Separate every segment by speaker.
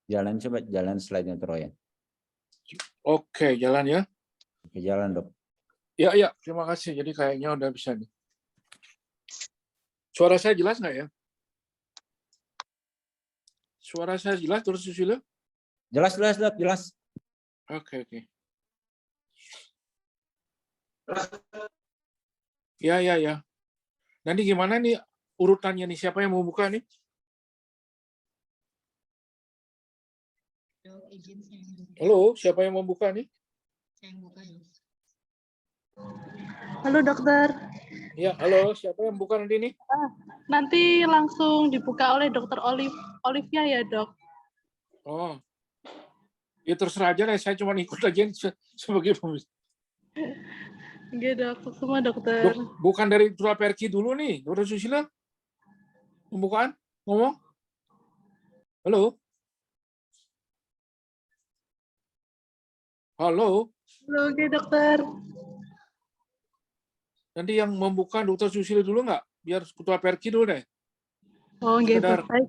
Speaker 1: Jalan, coba jalan slide-nya Troy.
Speaker 2: Oke, jalan ya.
Speaker 1: Oke, jalan dok.
Speaker 2: Ya, ya, terima kasih. Jadi kayaknya udah bisa nih. Suara saya jelas nggak ya? Suara saya jelas, terus Susilo?
Speaker 1: Jelas dok, jelas.
Speaker 2: Oke, oke. Ya, ya, ya. Nanti gimana nih urutannya nih? Siapa yang mau buka nih? Halo, siapa yang mau buka nih?
Speaker 3: Halo dokter.
Speaker 2: Ya, halo, siapa yang buka nanti nih?
Speaker 3: Nanti langsung dibuka oleh dokter Olivia ya dok.
Speaker 2: Oh, ya terserah aja lah. Saya cuma ikut aja sebagai pemis.
Speaker 3: Oke dok, semua dokter.
Speaker 2: Bukan dari Tura Perki dulu nih, Dokter Susilo? Pembukaan? Ngomong? Halo? Halo?
Speaker 3: Halo, oke dokter.
Speaker 2: Nanti yang membuka Dokter Susilo dulu nggak? Biar Ketua Perki dulu deh.
Speaker 3: Oh, oke,
Speaker 2: Sekedar.
Speaker 3: baik.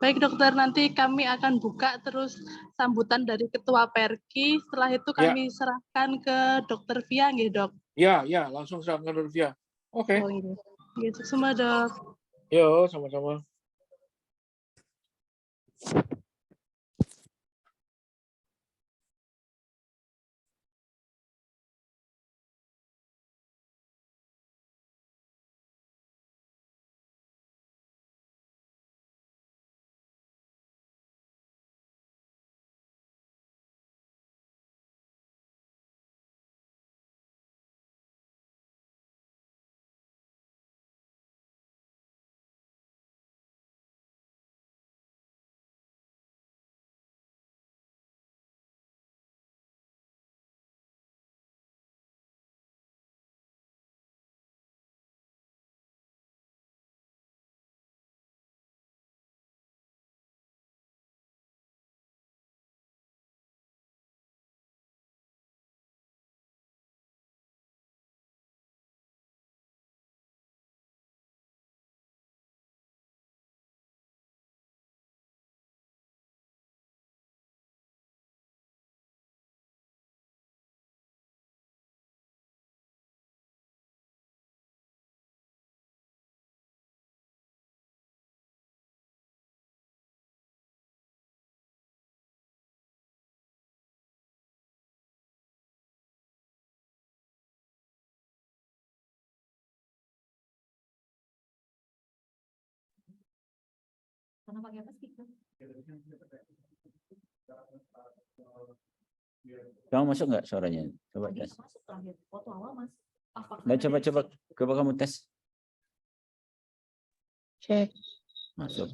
Speaker 3: Baik dokter, nanti kami akan buka terus sambutan dari Ketua Perki. Setelah itu kami serahkan ke Dokter Via, nggih dok.
Speaker 2: Ya, ya, langsung serahkan Dokter Via. Oke.
Speaker 3: Oh iya. Gitu semua dok.
Speaker 2: Yo, sama-sama.
Speaker 1: Kamu masuk nggak suaranya? Coba tes. Nah, coba kamu tes.
Speaker 3: Cek.
Speaker 1: Masuk.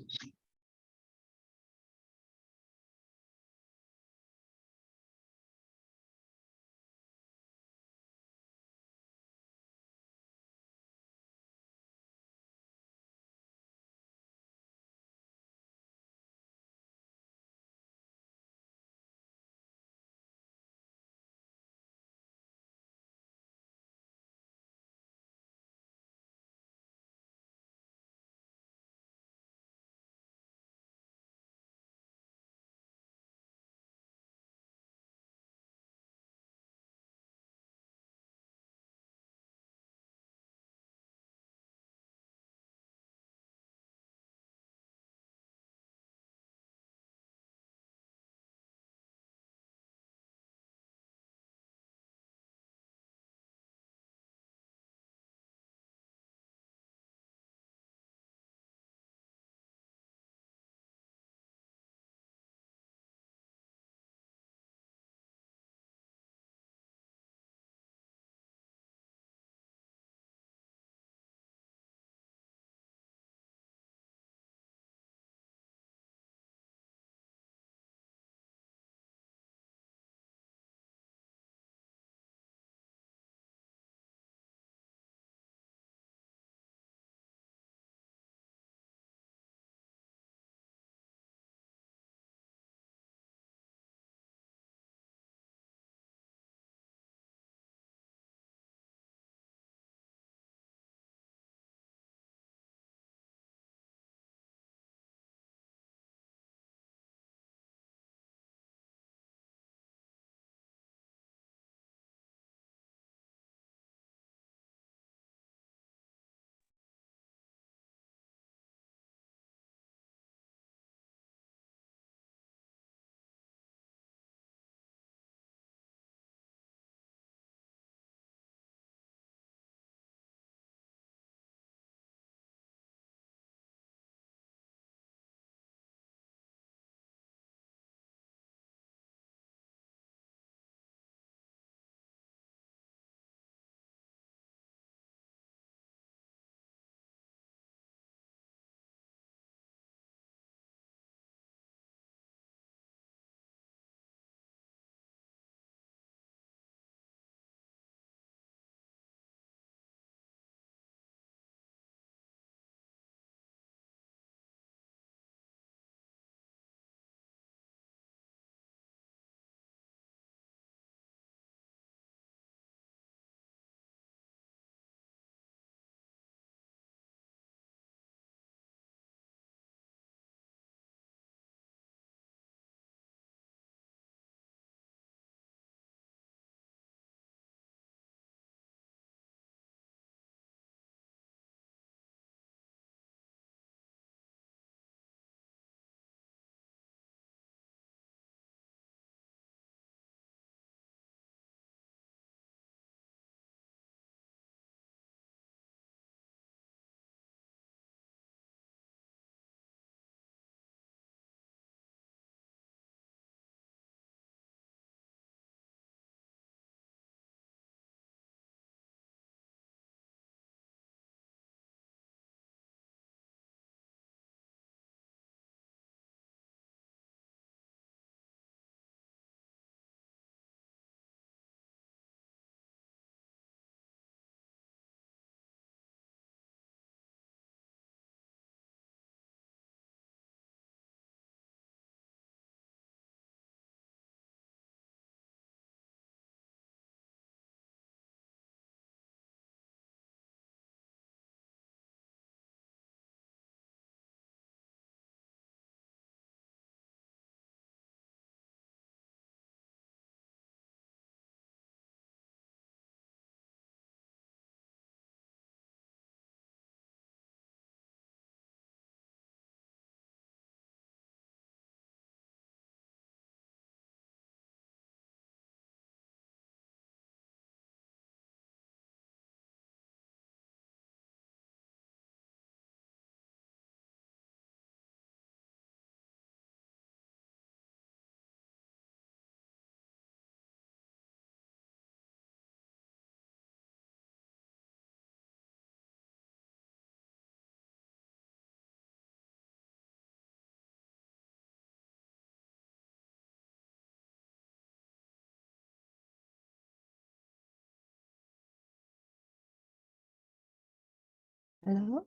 Speaker 4: Halo,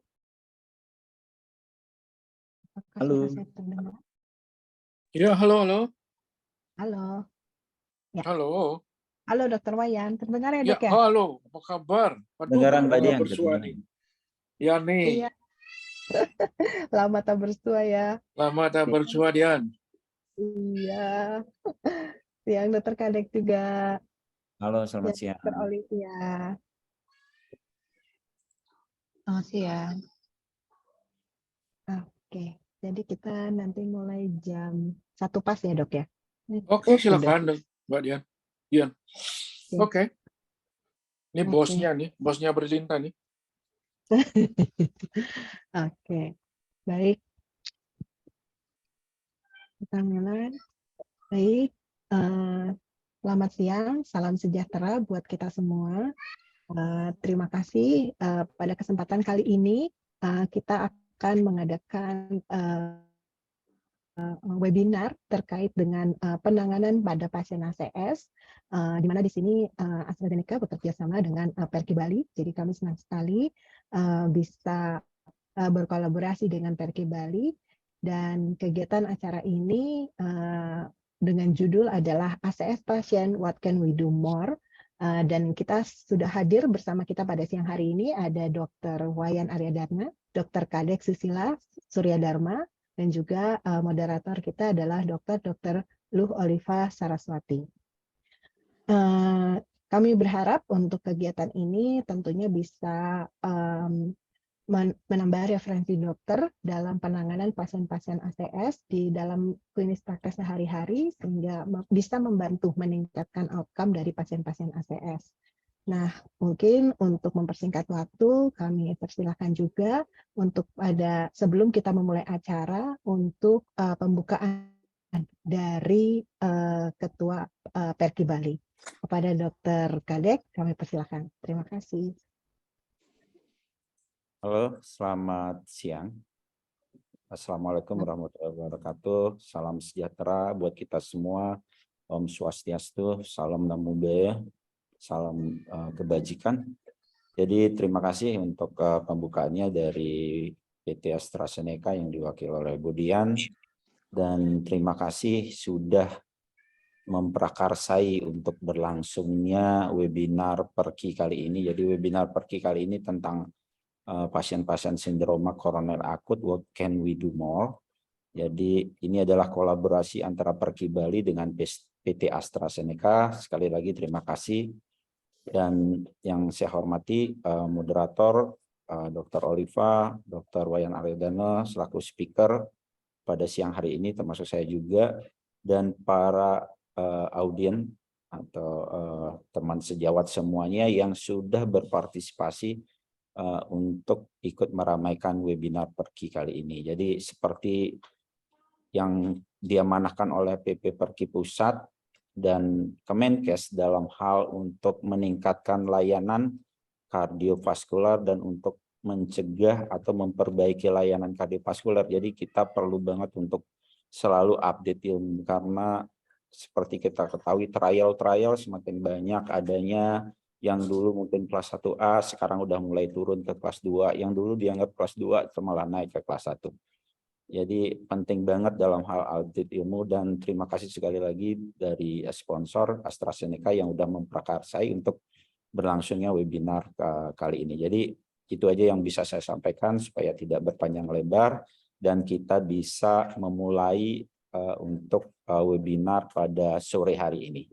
Speaker 4: apakah
Speaker 1: Halo.
Speaker 4: suara saya terdengar?
Speaker 2: Ya, halo, halo.
Speaker 4: Halo, Ya.
Speaker 2: Halo.
Speaker 4: halo Dokter Wayan, terdengar ya
Speaker 2: Ya,
Speaker 4: Dok ya?
Speaker 2: halo. Apa kabar? Waduh,
Speaker 1: Dengaran Mbak
Speaker 2: lama
Speaker 1: Dian.
Speaker 2: bersua
Speaker 1: kedengaran.
Speaker 2: nih. Ya nih,
Speaker 4: Iya, lama tak bersua ya.
Speaker 2: lama tak bersua Dian.
Speaker 4: Iya, siang Dokter Kadek juga.
Speaker 1: Halo, selamat
Speaker 4: Ya,
Speaker 1: siang.
Speaker 4: Dokter Olivia. Selamat siang. Oke, jadi kita nanti mulai jam 1 pas ya Dok ya?
Speaker 2: Oke,
Speaker 4: Sudah.
Speaker 2: silakan Mbak Dian. Dian.
Speaker 4: Oke.
Speaker 2: Oke. Ini
Speaker 4: Oke.
Speaker 2: bosnya nih, bosnya bercinta nih.
Speaker 4: Oke, baik. Kita mulai. Baik, selamat siang, salam sejahtera buat kita semua. Terima kasih pada kesempatan kali ini kita akan mengadakan webinar terkait dengan penanganan pada pasien ACS, di mana di sini AstraZeneca bekerja sama dengan Perki Bali. Jadi kami senang sekali bisa berkolaborasi dengan Perki Bali, dan kegiatan acara ini dengan judul adalah ACS Pasien What Can We Do More. Dan kita sudah hadir bersama kita pada siang hari ini ada Dr. Wayan Aryadharma, Dr. Kadek Susila Suryadharma, dan juga moderator kita adalah Dr. Luh Oliva Saraswati. Kami berharap untuk kegiatan ini tentunya bisa menambah referensi dokter dalam penanganan pasien-pasien ACS di dalam klinis praktek sehari-hari sehingga bisa membantu meningkatkan outcome dari pasien-pasien ACS. Nah, mungkin untuk mempersingkat waktu, kami persilahkan juga untuk sebelum kita memulai acara untuk pembukaan dari Ketua Perki Bali. Kepada Dr. Kadek, kami persilahkan. Terima kasih.
Speaker 1: Halo, selamat siang. Assalamualaikum warahmatullahi wabarakatuh. Salam sejahtera buat kita semua. Om Swastiastu, salam Namo Buddhaya, salam kebajikan. Jadi terima kasih untuk pembukaannya dari PT AstraZeneca yang diwakili oleh Bu Dian. Dan terima kasih sudah memprakarsai untuk berlangsungnya webinar Perki kali ini. Jadi webinar Perki kali ini tentang pasien-pasien sindroma koroner akut, what can we do more? Jadi ini adalah kolaborasi antara Perki Bali dengan PT AstraZeneca. Sekali lagi terima kasih. Dan yang saya hormati moderator Dr. Oliva, Dr. Wayan Aryadharma selaku speaker pada siang hari ini, termasuk saya juga, dan para audien atau teman sejawat semuanya yang sudah berpartisipasi untuk ikut meramaikan webinar Perki kali ini. Jadi seperti yang diamanahkan oleh PP Perki Pusat dan Kemenkes dalam hal untuk meningkatkan layanan kardiovaskular dan untuk mencegah atau memperbaiki layanan kardiovaskular. Jadi kita perlu banget untuk selalu update ilmu, karena seperti kita ketahui trial semakin banyak adanya. Yang dulu mungkin kelas 1A sekarang udah mulai turun ke kelas 2, yang dulu dianggap kelas 2 malah naik ke kelas 1. Jadi penting banget dalam hal update ilmu, dan terima kasih sekali lagi dari sponsor AstraZeneca yang udah memprakarsai untuk berlangsungnya webinar kali ini. Jadi itu aja yang bisa saya sampaikan supaya tidak berpanjang lebar dan kita bisa memulai untuk webinar pada sore hari ini.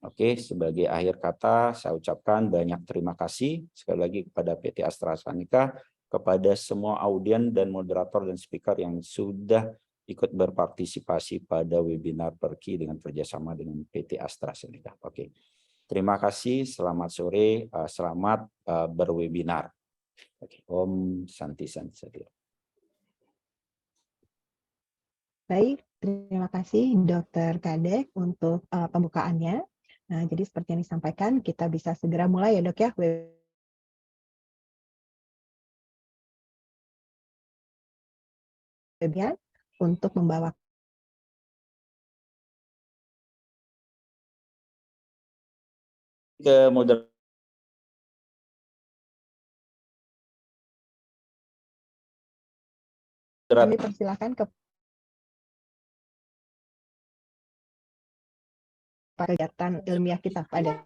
Speaker 1: Oke, sebagai akhir kata saya ucapkan banyak terima kasih sekali lagi kepada PT AstraZeneca, kepada semua audien dan moderator dan speaker yang sudah ikut berpartisipasi pada webinar Perki dengan kerjasama dengan PT AstraZeneca. Oke, terima kasih, selamat sore, selamat berwebinar. Oke, Om Santi Santi.
Speaker 4: Baik, terima kasih Dr. Kadek untuk pembukaannya. Nah, jadi seperti yang disampaikan, kita bisa segera mulai ya Dok ya, webinar untuk membawa
Speaker 1: ke moderator.
Speaker 4: kami persilakan ke kegiatan ilmiah kita pada.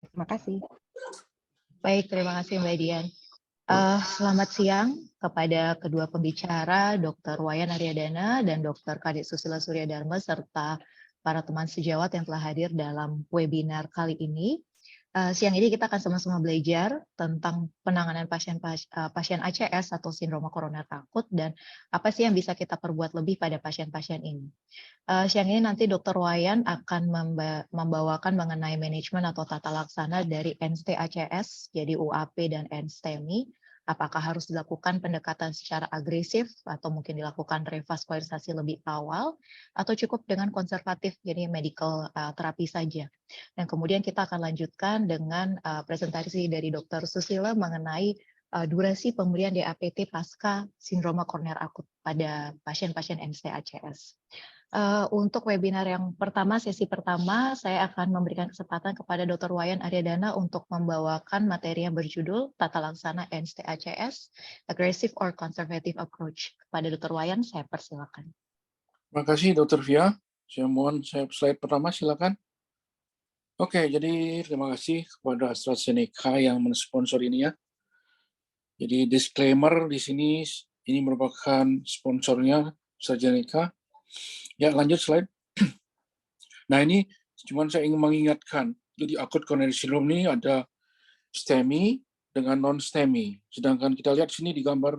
Speaker 4: Terima kasih.
Speaker 5: Baik, terima kasih Mbak Dian. Selamat siang kepada kedua pembicara, Dr. Wayan Aryadana dan Dr. Kadit Susilo Suryadharma, serta para teman sejawat yang telah hadir dalam webinar kali ini. Siang ini kita akan sama-sama belajar tentang penanganan pasien ACS atau sindroma koroner akut dan apa sih yang bisa kita perbuat lebih pada pasien-pasien ini. Siang ini nanti Dr. Wayan akan membawakan mengenai manajemen atau tata laksana dari NST-ACS, jadi UAP dan NSTEMI. Apakah harus dilakukan pendekatan secara agresif atau mungkin dilakukan revaskularisasi lebih awal atau cukup dengan konservatif, jadi medical terapi saja. Dan kemudian kita akan lanjutkan dengan presentasi dari Dr. Susilo mengenai durasi pemberian DAPT pasca sindroma koroner akut pada pasien-pasien NST-ACS. Untuk webinar yang pertama, sesi pertama, saya akan memberikan kesempatan kepada Dr. Wayan Aryadana untuk membawakan materi yang berjudul Tata Laksana NST-ACS, Aggressive or Conservative Approach. Kepada Dr. Wayan, saya persilakan.
Speaker 2: Terima kasih, Dr. Via. Saya mohon slide pertama, silakan. Oke, jadi terima kasih kepada AstraZeneca yang mensponsor ini ya. Jadi disclaimer di sini, ini merupakan sponsornya AstraZeneca. Ya, lanjut slide. Nah, ini cuman saya ingin mengingatkan. Jadi akut coronary syndrome ini ada STEMI dengan non-STEMI. Sedangkan kita lihat sini di gambar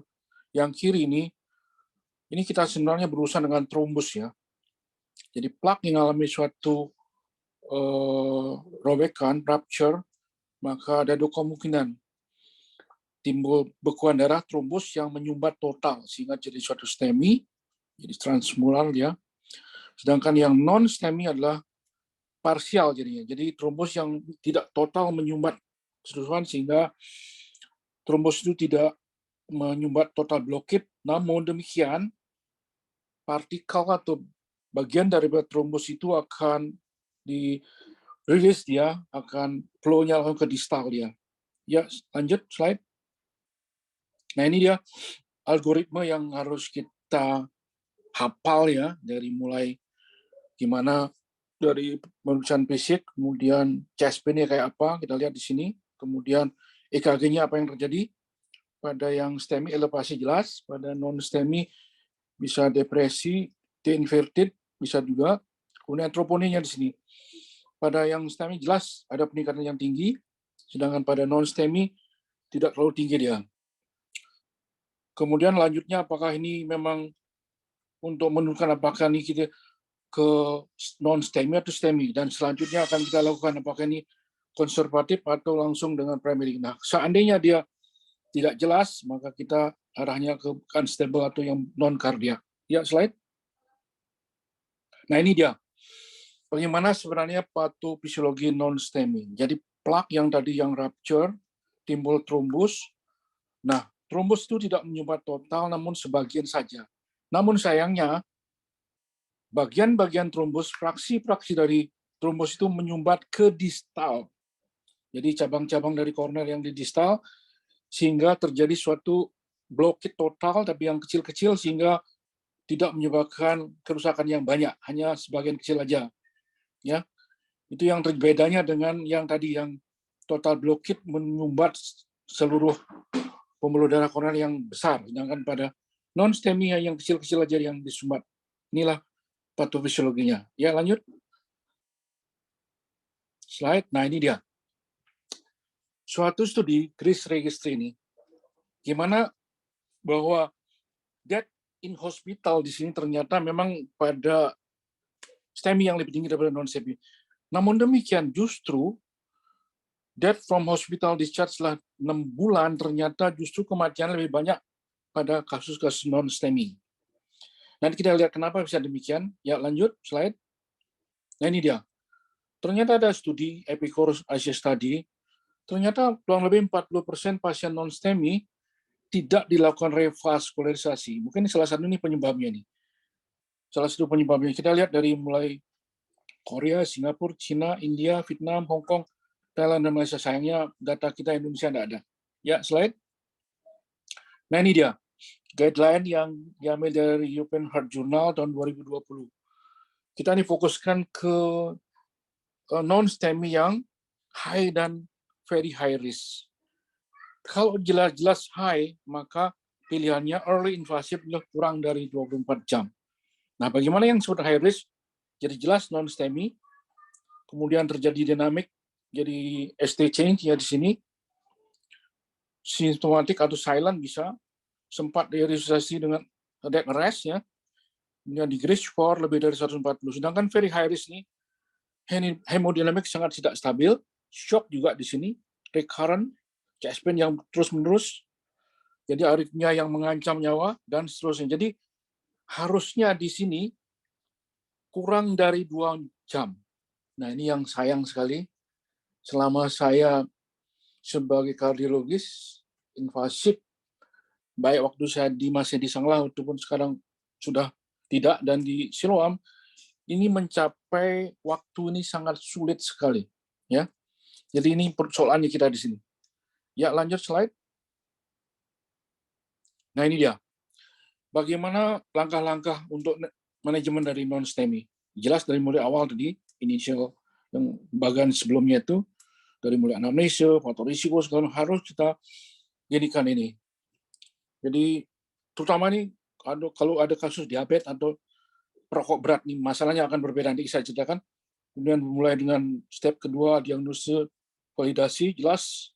Speaker 2: yang kiri ini kita sebenarnya berurusan dengan trombus ya. Jadi plak yang mengalami suatu robekan, rupture, maka ada dua kemungkinan. Timbul bekuan darah trombus yang menyumbat total sehingga jadi suatu STEMI, jadi transmural ya. Sedangkan yang non-STEMI adalah parsial jadinya. Jadi trombus yang tidak total menyumbat keseluruhan sehingga trombus itu tidak menyumbat total blockade. Namun demikian, partikel atau bagian dari trombus itu akan dirilis dia, akan flow-nya langsung ke distal dia. Ya, lanjut slide. Nah, ini dia algoritma yang harus kita hafal ya, dari mulai gimana dari pemeriksaan fisik, kemudian chest pain-nya kayak apa, kita lihat di sini, kemudian EKG-nya apa yang terjadi, pada yang STEMI elevasi jelas, pada non-STEMI bisa depresi, T-inverted, bisa juga, kemudian troponинnya di sini. Pada yang STEMI jelas ada peningkatan yang tinggi, sedangkan pada non-STEMI tidak terlalu tinggi dia. Kemudian lanjutnya apakah ini memang untuk menentukan apakah ini kita ke non-STEMI atau STEMI, dan selanjutnya akan kita lakukan apakah ini konservatif atau langsung dengan primary. Nah, seandainya dia tidak jelas, maka kita arahnya ke unstable atau yang non-kardiak. Ya, slide. Nah, ini dia. Bagaimana sebenarnya patofisiologi non-STEMI. Jadi plak yang tadi yang rupture, timbul trombus. Nah, trombus itu tidak menyumbat total, namun sebagian saja. Namun sayangnya, bagian-bagian trombus, fraksi-fraksi dari trombus itu menyumbat ke distal. Jadi cabang-cabang dari koroner yang di distal, sehingga terjadi suatu blockade total, tapi yang kecil-kecil sehingga tidak menyebabkan kerusakan yang banyak, hanya sebagian kecil aja. Ya, itu yang bedanya dengan yang tadi yang total blockade menyumbat seluruh pembuluh darah koroner yang besar, sedangkan pada non-STEMI yang kecil-kecil aja yang disumbat. Inilah patofisiologinya. Ya, lanjut. Slide. Nah, ini dia. Suatu studi Chris Registry ini, gimana bahwa death in hospital di sini ternyata memang pada STEMI yang lebih tinggi daripada non-STEMI. Namun demikian, justru death from hospital discharge setelah 6 bulan, ternyata justru kematian lebih banyak pada kasus-kasus non-STEMI. Nanti kita lihat kenapa bisa demikian. Ya, lanjut, slide. Nah, ini dia. Ternyata ada studi, Epicurus Asia Study, ternyata kurang lebih 40% pasien non-STEMI tidak dilakukan revaskularisasi. Mungkin salah satu ini penyebabnya nih. Salah satu penyebabnya. Kita lihat dari mulai Korea, Singapura, Cina, India, Vietnam, Hong Kong, Thailand, dan Malaysia. Sayangnya data kita Indonesia tidak ada. Ya, slide. Nah, ini dia. guideline yang diambil dari European Heart Journal tahun 2020. Kita ini fokuskan ke non-STEMI yang high dan very high risk. Kalau jelas-jelas high, maka pilihannya early invasive kurang dari 24 jam. Nah, bagaimana yang sudah high risk? Jadi jelas non-STEMI, kemudian terjadi dinamik, jadi ST change ya di sini, simptomatik atau silent bisa, sempat diresusitasi dengan cardiac arrest ya, kemudian di Gray score lebih dari 140. Sedangkan very high risk ini hemodinamik sangat tidak stabil, shock juga di sini, recurrent, chest pain yang terus-menerus, jadi aritmia yang mengancam nyawa, dan seterusnya. Jadi harusnya di sini kurang dari 2 jam. Nah ini yang sayang sekali, selama saya sebagai kardiologis invasif, baik waktu saya masih di Sanglah ataupun sekarang sudah tidak dan di Siloam, ini mencapai waktu ini sangat sulit sekali, ya. Jadi ini persoalannya kita di sini. Ya, lanjut slide. Nah, ini dia. Bagaimana langkah-langkah untuk manajemen dari non-STEMI? Jelas dari mulai awal tadi, initial yang bagian sebelumnya itu, dari mulai anamnesa, faktor risiko, segala harus kita jadikan ini. Jadi, terutama nih, kalau ada kasus diabetes atau perokok berat nih, masalahnya akan berbeda. Nanti saya ceritakan. Kemudian mulai dengan step kedua, diagnosis, validasi, jelas.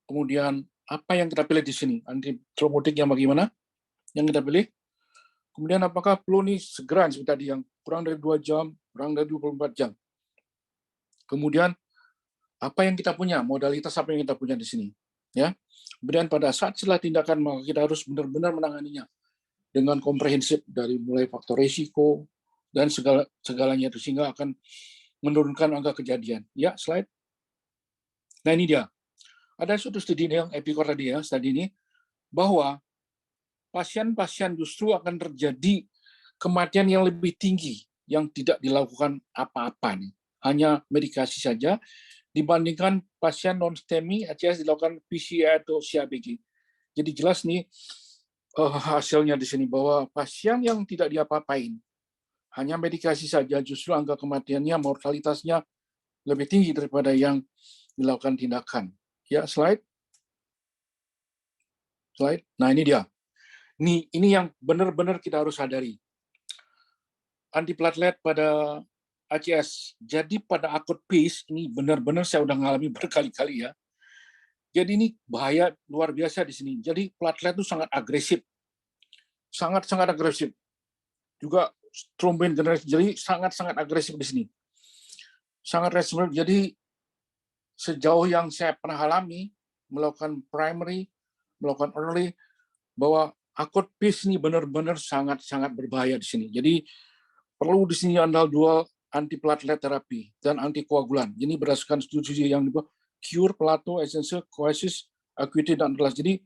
Speaker 2: Kemudian apa yang kita pilih di sini? Antithrombotik yang bagaimana? Yang kita pilih. Kemudian apakah perlu nih segera seperti tadi yang kurang dari 2 jam, kurang dari 24 jam. Kemudian apa yang kita punya? Modalitas apa yang kita punya di sini? Ya. Kemudian pada saat setelah tindakan, maka kita harus benar-benar menanganinya dengan komprehensif dari mulai faktor risiko dan segalanya itu sehingga akan menurunkan angka kejadian. Ya, slide. Nah ini dia. Ada suatu studi yang Epicor tadi ya, studi ini bahwa pasien-pasien justru akan terjadi kematian yang lebih tinggi yang tidak dilakukan apa-apa nih, hanya medikasi saja dibandingkan pasien non-STEMI ACS dilakukan PCI atau CABG. Jadi jelas nih hasilnya di sini bahwa pasien yang tidak diapa-apain, hanya medikasi saja, justru angka kematiannya, mortalitasnya lebih tinggi daripada yang dilakukan tindakan. Ya, slide. Slide. Nah, ini dia. Ini yang benar-benar kita harus sadari. Antiplatelet pada ACS. Jadi pada akut PACE, ini benar-benar saya udah ngalami berkali-kali ya. Jadi ini bahaya luar biasa di sini. Jadi platelet itu sangat agresif. Sangat-sangat agresif. Juga trombin generasi, jadi sangat-sangat agresif di sini. Sangat agresif. Jadi sejauh yang saya pernah alami, melakukan primary, melakukan early, bahwa akut PACE ini benar-benar sangat-sangat berbahaya di sini. Jadi perlu di sini andal dual antiplatelet terapi dan antikoagulan. Ini berdasarkan studi yang dibuat Cure, Plato, Essential, Coesis, Acuity, dan Atlas. Jadi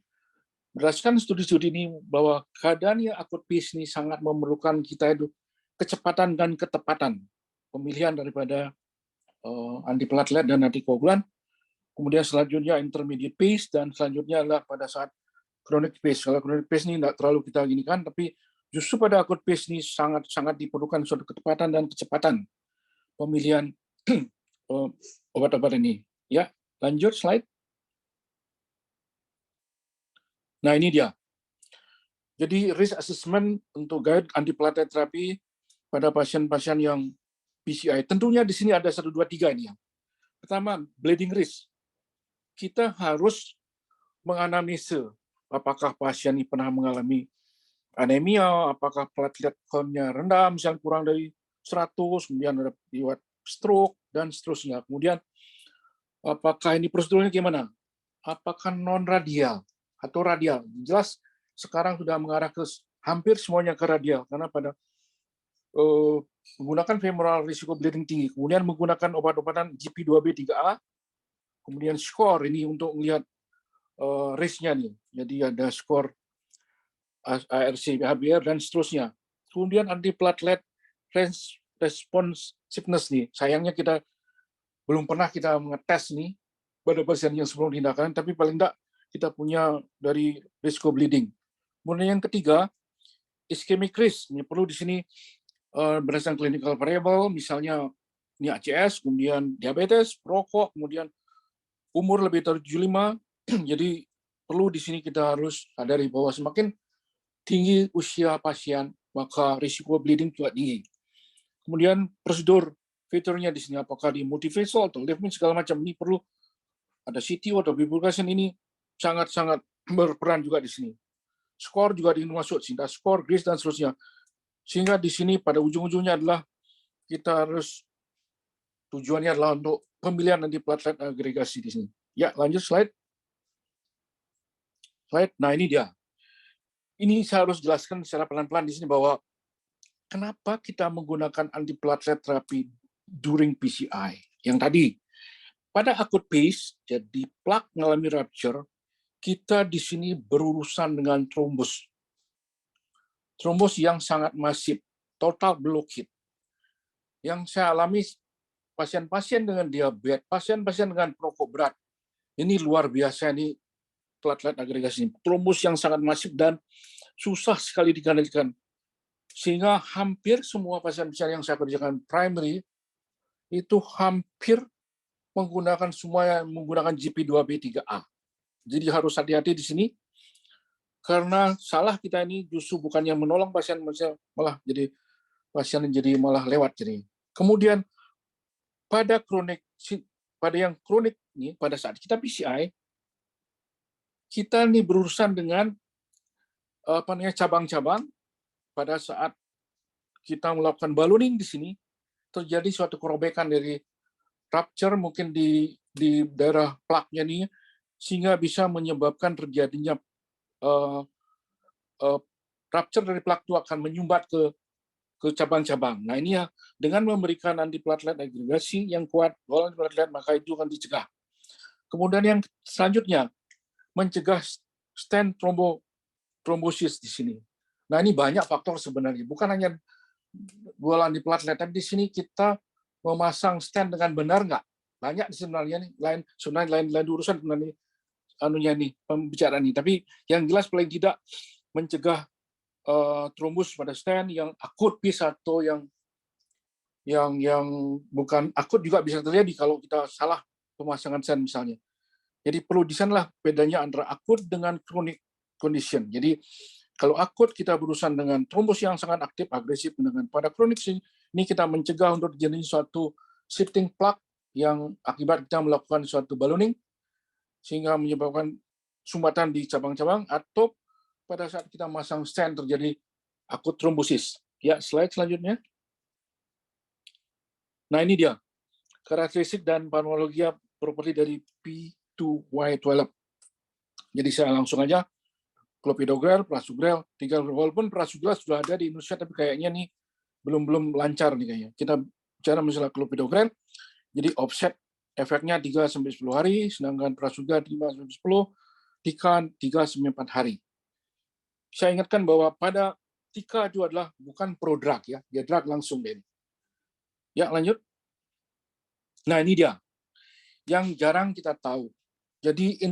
Speaker 2: berdasarkan studi-studi ini bahwa keadaan yang akut PACE ini sangat memerlukan kita itu kecepatan dan ketepatan pemilihan daripada antiplatelet dan antikoagulan. Kemudian selanjutnya intermediate PACE dan selanjutnya adalah pada saat chronic PACE. Kalau chronic PACE ini tidak terlalu kita ginikan, tapi justru pada akut PACE ini sangat-sangat diperlukan suatu ketepatan dan kecepatan pemilihan obat-obat ini. Ya, lanjut slide. Nah, ini dia. Jadi risk assessment untuk guide antiplatelet terapi pada pasien-pasien yang PCI. Tentunya di sini ada 1, 2, 3 ini ya. Pertama, bleeding risk. Kita harus menganamnesa apakah pasien ini pernah mengalami anemia, apakah platelet count-nya rendah, misalnya kurang dari 100, kemudian ada riwayat stroke, dan seterusnya. Kemudian, apakah ini prosedurnya gimana? Apakah non-radial atau radial? Jelas sekarang sudah mengarah ke hampir semuanya ke radial, karena pada menggunakan femoral risiko bleeding tinggi, kemudian menggunakan obat-obatan GP2B 3A, kemudian skor ini untuk melihat risknya nih. Jadi ada skor ARC, HBR, dan seterusnya. Kemudian antiplatelet responsiveness nih. Sayangnya kita belum pernah kita mengetes nih pada pasien yang sebelum tindakan, tapi paling tidak kita punya dari risiko bleeding. Kemudian yang ketiga, ischemic risk. Ini perlu di sini berdasarkan clinical variable, misalnya ini ACS, kemudian diabetes, perokok, kemudian umur lebih dari 75. Jadi perlu di sini kita harus sadari bahwa semakin tinggi usia pasien, maka risiko bleeding juga tinggi. Kemudian prosedur fiturnya di sini, apakah di multivessel atau left segala macam, ini perlu ada CTO atau bifurcation, ini sangat-sangat berperan juga di sini. Skor juga dimasuk, sehingga skor, GRIS, dan seterusnya. Sehingga di sini pada ujung-ujungnya adalah kita harus, tujuannya adalah untuk pemilihan antiplatelet agregasi di sini. Ya, lanjut slide. Nah, ini dia. Ini saya harus jelaskan secara pelan-pelan di sini bahwa kenapa kita menggunakan antiplatelet terapi during PCI. Yang tadi, pada acute phase, jadi plak mengalami rupture, kita di sini berurusan dengan trombos. Trombos yang sangat masif, total blockade. Yang saya alami pasien-pasien dengan diabetes, pasien-pasien dengan perokok berat. Ini luar biasa, ini platelet agregasi. Trombos yang sangat masif dan susah sekali dikendalikan. Sehingga hampir semua pasien-pasien yang saya kerjakan primary, itu hampir menggunakan GP2B3A. Jadi harus hati-hati di sini, karena salah kita ini justru bukan yang menolong pasien, malah jadi pasien jadi malah lewat. Jadi kemudian pada yang kronik ini, pada saat kita PCI, kita ini berurusan dengan cabang-cabang. Pada saat kita melakukan ballooning di sini, terjadi suatu kerobekan dari rupture mungkin di daerah plaknya ini, sehingga bisa menyebabkan terjadinya rupture dari plak itu akan menyumbat ke cabang-cabang. Nah, ini ya, dengan memberikan antiplatelet agregasi yang kuat, antiplatelet, maka itu akan dicegah. Kemudian yang selanjutnya, mencegah stent trombosis di sini. Nah, ini banyak faktor sebenarnya, bukan hanya bola antiplatelet, tapi di sini kita memasang stent dengan benar nggak? Banyak sebenarnya nih, lain urusan sebenarnya pembicaraan ini. Tapi yang jelas paling tidak mencegah trombus pada stent yang akut bisa, atau yang bukan akut juga bisa terjadi kalau kita salah pemasangan stent misalnya. Jadi perlu di sanalah bedanya antara akut dengan chronic condition. Jadi kalau akut kita berurusan dengan trombus yang sangat aktif, agresif, dengan pada kronik ini kita mencegah untuk terjadi suatu shifting plaque yang akibat kita melakukan suatu ballooning sehingga menyebabkan sumbatan di cabang-cabang, atau pada saat kita masang stent terjadi akut trombosis. Ya, slide selanjutnya. Nah, ini dia karakteristik dan pharmacology properti dari P2Y12. Jadi saya langsung aja, clopidogrel, prasugrel, walaupun prasugrel sudah ada di Indonesia, tapi kayaknya nih belum lancar nih kayaknya. Kita bicara masalah clopidogrel, jadi offset efeknya 3-10 hari, sedangkan prasugrel 5-10, Tika 3-4 hari. Saya ingatkan bahwa pada Tika itu adalah bukan prodrug ya, dia drug langsung deh. Ya, lanjut. Nah, ini dia yang jarang kita tahu. Jadi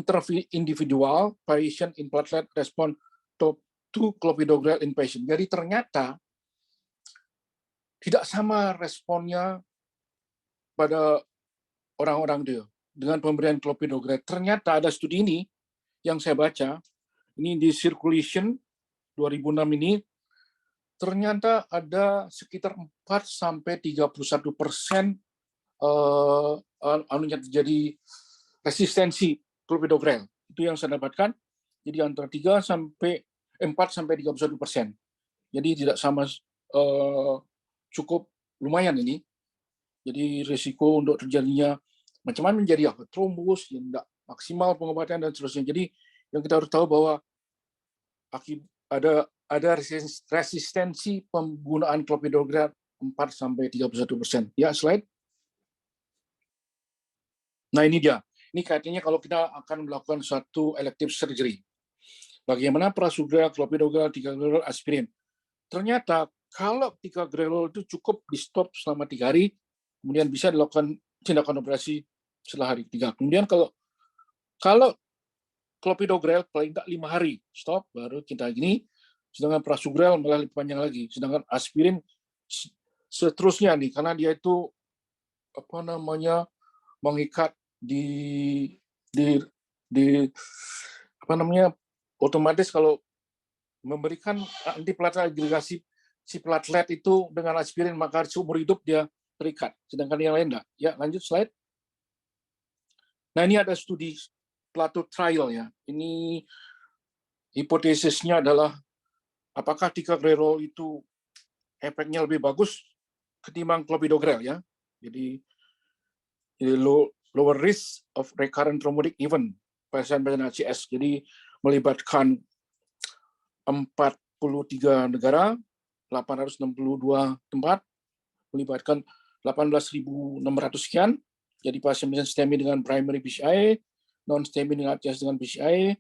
Speaker 2: individual patient in platelet response to clopidogrel in patient. Jadi ternyata tidak sama responnya pada orang-orang itu dengan pemberian clopidogrel. Ternyata ada studi ini yang saya baca, ini di Circulation 2006 ini, ternyata ada sekitar 4-31% terjadi resistensi clopidogrel. Itu yang saya dapatkan. Jadi antara 4-31%. Jadi tidak sama, cukup lumayan ini. Jadi risiko untuk terjadinya macam-macam menjadi trombus, yang tidak maksimal pengobatan dan seterusnya. Jadi yang kita harus tahu bahwa ada resistensi penggunaan clopidogrel 4-31%. Ya, slide. Nah, ini dia. Ini kaitannya kalau kita akan melakukan suatu elective surgery. Bagaimana prasugrel, clopidogrel, ticagrelor, aspirin. Ternyata kalau ticagrelor itu cukup di stop selama 3 hari, kemudian bisa dilakukan tindakan operasi setelah hari 3. Kemudian kalau clopidogrel paling tak 5 hari, stop, baru kita gini. Sedangkan prasugrel malah lebih panjang lagi. Sedangkan aspirin seterusnya nih, karena dia itu mengikat di otomatis kalau memberikan antiplatelet agregasi si platelet itu dengan aspirin maka seumur hidup dia terikat. Sedangkan yang lain enggak. Ya, lanjut slide. Nah, ini ada studi Plato trial ya. Ini hipotesisnya adalah apakah ticagrelor itu efeknya lebih bagus ketimbang clopidogrel ya. Jadi lower risk of recurrent thrombotic event pasien-pasien ACS. Jadi melibatkan 43 negara, 862 tempat, melibatkan 18.600 sekian. Jadi pasien-pasien STEMI dengan primary PCI, non-STEMI dengan ACS dengan PCI,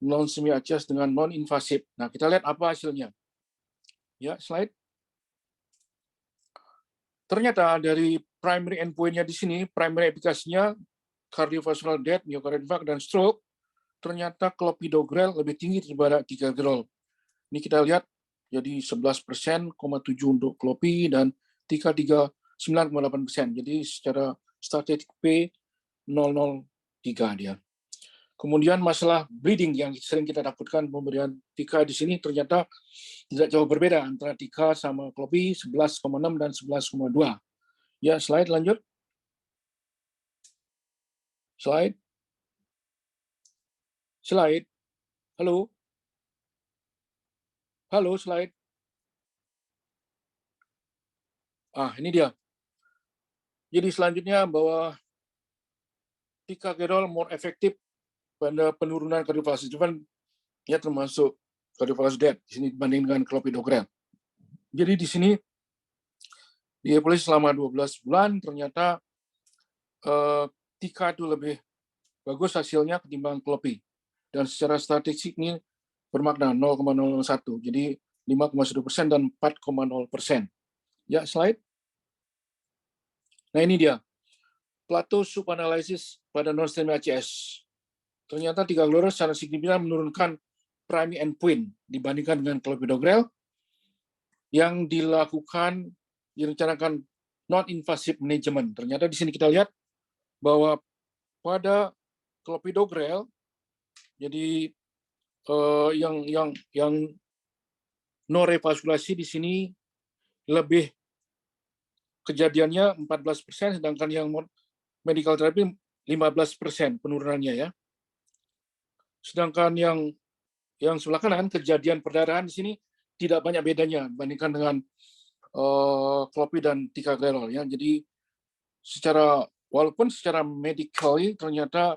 Speaker 2: non-STEMI ACS dengan non-invasif. Nah, kita lihat apa hasilnya. Ya, slide. Ternyata dari primary endpoint-nya di sini, primary efikasinya cardiovascular death, myocardial infarct, dan stroke, ternyata clopidogrel lebih tinggi daripada ticagrelor. Ini kita lihat, jadi 11,7% untuk clopi dan 9,8%. Jadi secara statistik P 003 dia. Kemudian masalah bleeding yang sering kita takutkan pemberian tika di sini ternyata tidak jauh berbeda antara tika sama clopi 11,6 dan 11,2. Ya, slide lanjut. Slide. Slide. Halo. Halo, slide. Ini dia. Jadi selanjutnya bahwa ticagrelor more efektif pada penurunan cardiovascular event ya termasuk cardiovascular death di sini dibanding dengan clopidogrel. Jadi di sini dievaluasi selama 12 bulan ternyata tika itu lebih bagus hasilnya ketimbang clopi. Dan secara statistik ini bermakna 0,01. Jadi 5,1% dan 4,0%. Ya, slide. Nah, ini dia. Plato subanalisis pada non-STEMI ACS. Ternyata ticagrelor secara signifikan menurunkan primary endpoint dibandingkan dengan clopidogrel yang direncanakan non-invasive management. Ternyata di sini kita lihat bahwa pada clopidogrel, jadi yang no revaskulasi di sini lebih kejadiannya 14%, sedangkan yang medical therapy 15% penurunannya ya. Sedangkan yang sebelah kanan kejadian perdarahan di sini tidak banyak bedanya dibandingkan dengan clopi dan ticagrelor ya. Jadi walaupun secara medically ternyata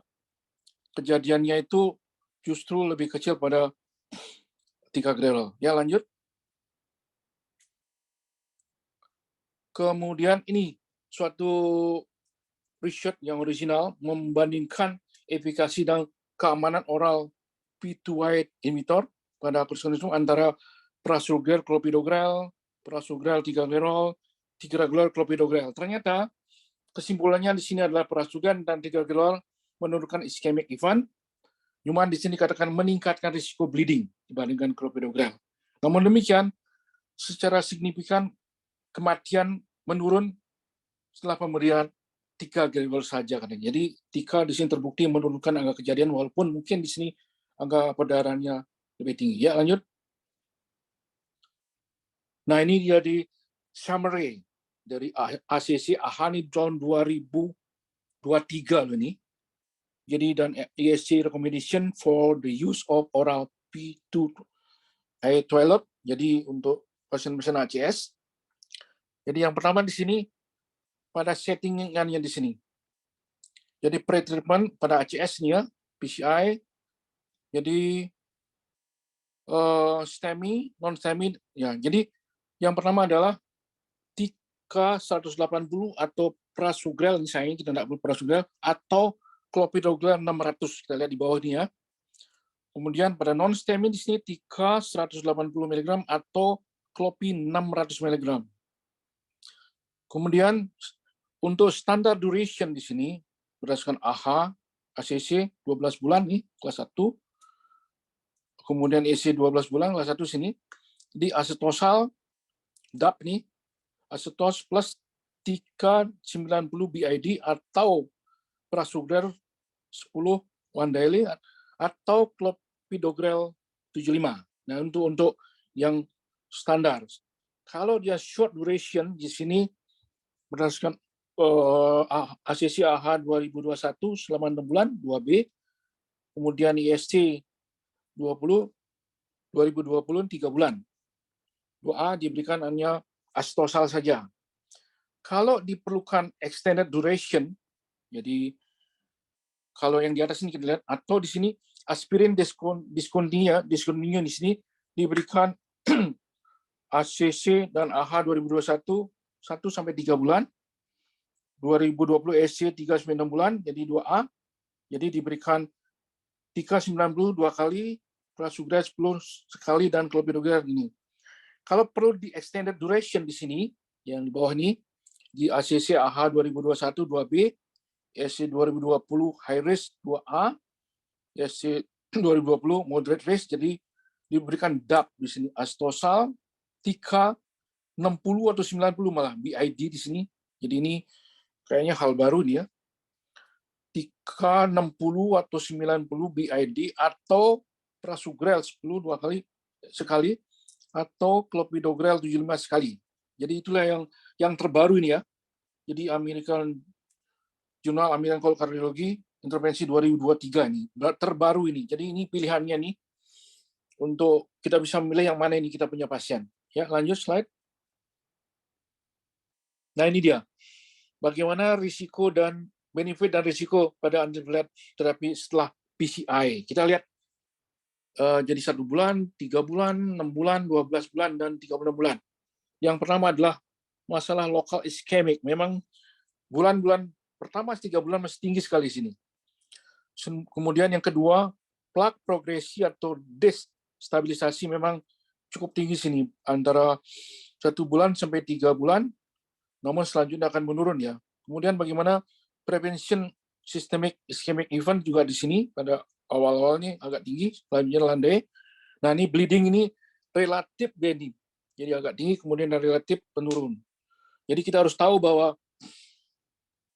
Speaker 2: kejadiannya itu justru lebih kecil pada ticagrelor. Ya, lanjut. Kemudian ini suatu riset yang original membandingkan efikasi dan keamanan oral P2Y inhibitor pada kronisme antara prasugrel clopidogrel, prasugrel ticagrelor, ticagrelor clopidogrel. Ternyata kesimpulannya di sini adalah prasugrel dan ticagrelor menurunkan ischemic event, cuma di sini dikatakan meningkatkan risiko bleeding dibandingkan clopidogrel. Namun demikian, secara signifikan kematian menurun setelah pemberian ticagrelor saja katanya. Jadi tika di sini terbukti menurunkan angka kejadian walaupun mungkin di sini angka perdarahannya lebih tinggi. Ya, lanjut. Nah, ini jadi summary dari ACC AHA tahun 2023 loh ini. Jadi dan ESC recommendation for the use of oral P2A12. Jadi untuk pasien-pasien ACS. Jadi yang pertama di sini pada settingannya di sini. Jadi pre-treatment pada ACS nih ya, PCI. Jadi STEMI, non-STEMI ya. Jadi yang pertama adalah tika 180 atau prasugrel misalnya kita tidak perlu prasugrel atau clopidogrel 600 kita lihat di bawah ini ya. Kemudian pada non-STEMI di sini tika 180 mg atau clopi 600 mg. Kemudian untuk standar duration di sini berdasarkan AHA, ACC 12 bulan nih kelas 1 kemudian EC 12 bulan, kelas 1 sini, di acetosal, DAP nih, acetos plus 390 BID atau prasugrel 10 one daily atau clopidogrel 75. Nah, untuk yang standar. Kalau dia short duration di sini berdasarkan ACC AH 2021 selama 6 bulan 2B, kemudian ISC 20 2020 3 bulan. 2A diberikan hanya acetosal saja. Kalau diperlukan extended duration, jadi kalau yang di atas ini kita lihat, atau di sini aspirin discontinue di sini diberikan ACC dan AH 2021 1 sampai 3 bulan, 2020 EC 3 sampai 6 bulan, jadi 2A, jadi diberikan 390 2 kali, prasugrel 10 sekali, dan clopidogrel ini. Kalau perlu di extended duration di sini, yang di bawah ini, di ACC AH 2021 2B, EC 2020 high risk 2A, EC 2020 moderate risk, jadi diberikan DAP di sini, acetosal 360 atau 90 malah BID di sini. Jadi ini kayaknya hal baru nih ya. 360 atau 90 BID atau prasugrel 10 2 kali sekali atau clopidogrel 75 sekali. Jadi itulah yang terbaru ini ya. Jadi Jurnal American Cardiology intervensi 2023 ini terbaru ini. Jadi ini pilihannya nih untuk kita bisa memilih yang mana ini kita punya pasien. Ya, lanjut slide. Nah, ini dia. Bagaimana risiko dan benefit dan risiko pada antiplatelet terapi setelah PCI. Kita lihat jadi 1 bulan, 3 bulan, 6 bulan, 12 bulan, dan 36 bulan. Yang pertama adalah masalah lokal iskemik. Memang bulan-bulan pertama 3 bulan masih tinggi sekali di sini. Kemudian yang kedua, plak progresi atau destabilisasi memang cukup tinggi sini, antara 1 bulan sampai 3 bulan, namun selanjutnya akan menurun ya. Kemudian bagaimana prevention systemic ischemic event juga di sini pada awal-awalnya agak tinggi, selanjutnya landai. Nah, ini bleeding ini relatif benign. Jadi agak tinggi, kemudian relatif menurun. Jadi kita harus tahu bahwa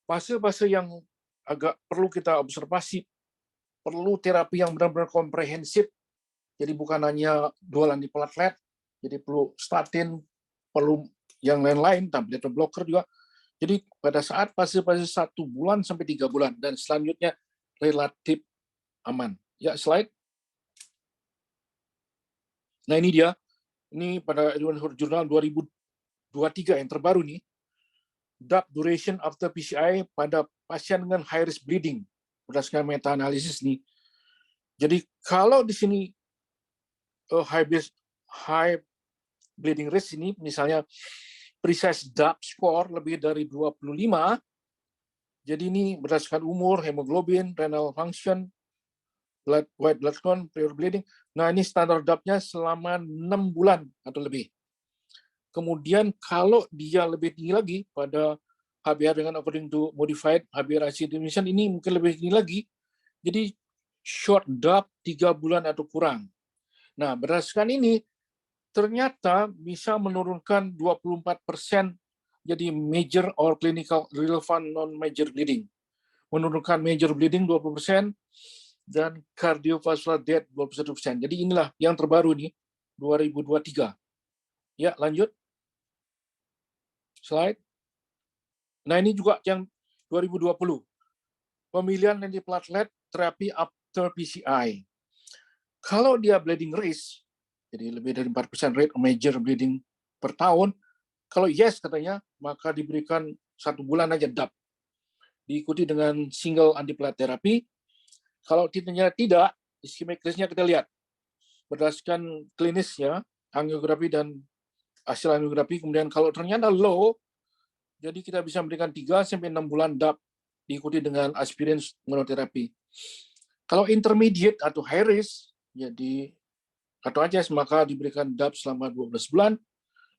Speaker 2: fase-fase yang agak perlu kita observasi, perlu terapi yang benar-benar komprehensif. Jadi bukan hanya dual antiplatelet, jadi perlu statin, perlu yang lain-lain, tablet blocker juga. Jadi pada saat fase-fase 1 bulan sampai 3 bulan, dan selanjutnya relatif aman. Ya, slide. Nah, ini dia. Ini pada jurnal 2023 yang terbaru nih. DAP duration after PCI pada pasien dengan high risk bleeding berdasarkan meta-analisis nih. Jadi kalau di sini high bleeding risk ini misalnya precise DAP score lebih dari 25, jadi ini berdasarkan umur, hemoglobin, renal function, white blood count, prior bleeding. Nah, ini standar DAP-nya selama 6 bulan atau lebih. Kemudian kalau dia lebih tinggi lagi pada HBR dengan according to modified HBR-IC definition, ini mungkin lebih tinggi lagi. Jadi short DAP 3 bulan atau kurang. Nah, berdasarkan ini ternyata bisa menurunkan 24% jadi major or clinical relevant non-major bleeding. Menurunkan major bleeding 20% dan cardiovascular death 21%. Jadi inilah yang terbaru nih 2023. Ya, lanjut. Slide. Nah, ini juga yang 2020. Pemilihan antiplatelet terapi after PCI. Kalau dia bleeding risk, jadi lebih dari 4% rate major bleeding per tahun, kalau yes katanya, maka diberikan 1 bulan aja DAP. Diikuti dengan single antiplatelet terapi. Kalau ternyata tidak, ischemic risk-nya kita lihat. Berdasarkan klinisnya, angiografi dan hasil angiografi, kemudian kalau ternyata low, jadi kita bisa memberikan 3-6 bulan DAP, diikuti dengan aspirin monoterapi. Kalau intermediate atau high risk, jadi atau ACS, maka diberikan DAP selama 12 bulan.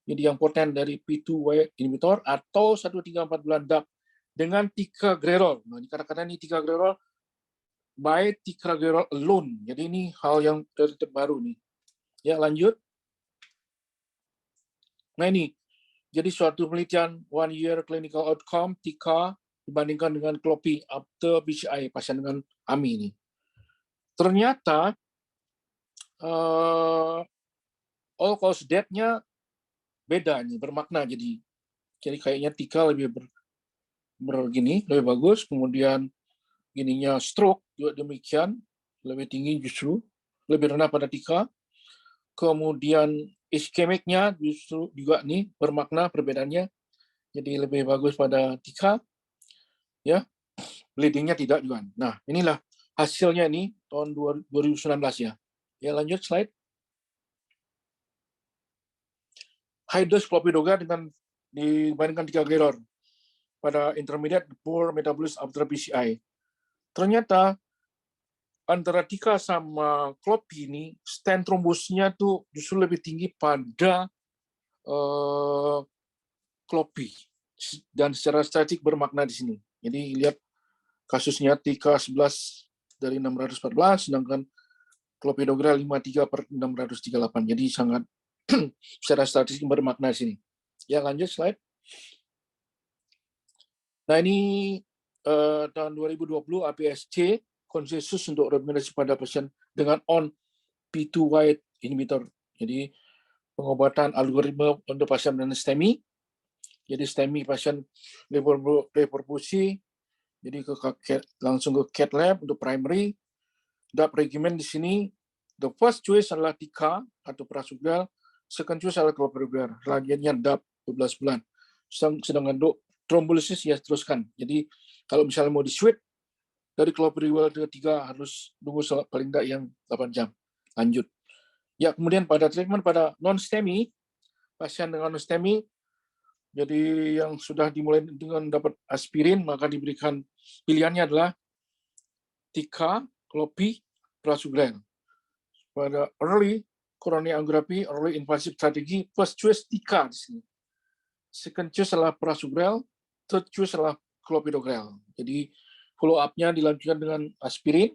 Speaker 2: Jadi yang poten dari P2Y inhibitor atau 1-3-4 bulan DAP dengan ticagrelor. Nah, kata-kata ini ticagrelor by ticagrelor alone. Jadi ini hal yang terbaru nih. Ya, lanjut. Nah ini, jadi suatu penelitian 1 year clinical outcome TICA dibandingkan dengan CLOPI after BCI pasien dengan AMI ini. Ternyata all cause death-nya beda nih, bermakna jadi kayaknya TICA lebih lebih bagus, kemudian gininya stroke juga demikian, lebih tinggi justru, lebih rendah pada TICA. Kemudian iskemiknya justru juga nih bermakna perbedaannya, jadi lebih bagus pada TICA, ya, bleedingnya tidak juga. Nah, inilah hasilnya ini tahun 2019 ya. Ya, lanjut slide. High dose clopidogrel dibandingkan ticagrelor pada intermediate poor metabolism after PCI. Ternyata antara TICA sama CLOPI ini stent trombosnya tuh justru lebih tinggi pada CLOPI dan secara statistik bermakna di sini. Jadi lihat kasusnya TICA 11 dari 614, sedangkan clopidogrel 53 per 638. Jadi sangat secara statistik bermakna di sini. Ya, lanjut slide. Nah ini tahun 2020 APSC konsensus untuk rekomendasi pada pasien dengan on P2Y inhibitor. Jadi pengobatan algoritma untuk pasien dengan STEMI. Jadi STEMI pasien reperfusi, jadi langsung ke cath lab untuk primary. DAP regimen di sini, the first choice adalah TICA atau prasugrel, second choice adalah clopidogrel. Selanjutnya DAP 12 bulan. Sedangkan untuk trombolisis ya teruskan. Jadi kalau misalnya mau di-switch dari clopidogrel ke 3 harus tunggu paling tidak yang 8 jam. Lanjut. Ya, kemudian pada treatment pada non-STEMI, pasien dengan non-STEMI, jadi yang sudah dimulai dengan dapat aspirin, maka diberikan pilihannya adalah TICA, CLOPI, prasugrel. Pada early coronary angiography, early invasive strategi, first choice TICA di sini. Second choice adalah prasugrel, third choice adalah clopidogrel. Jadi follow up-nya dilanjutkan dengan aspirin,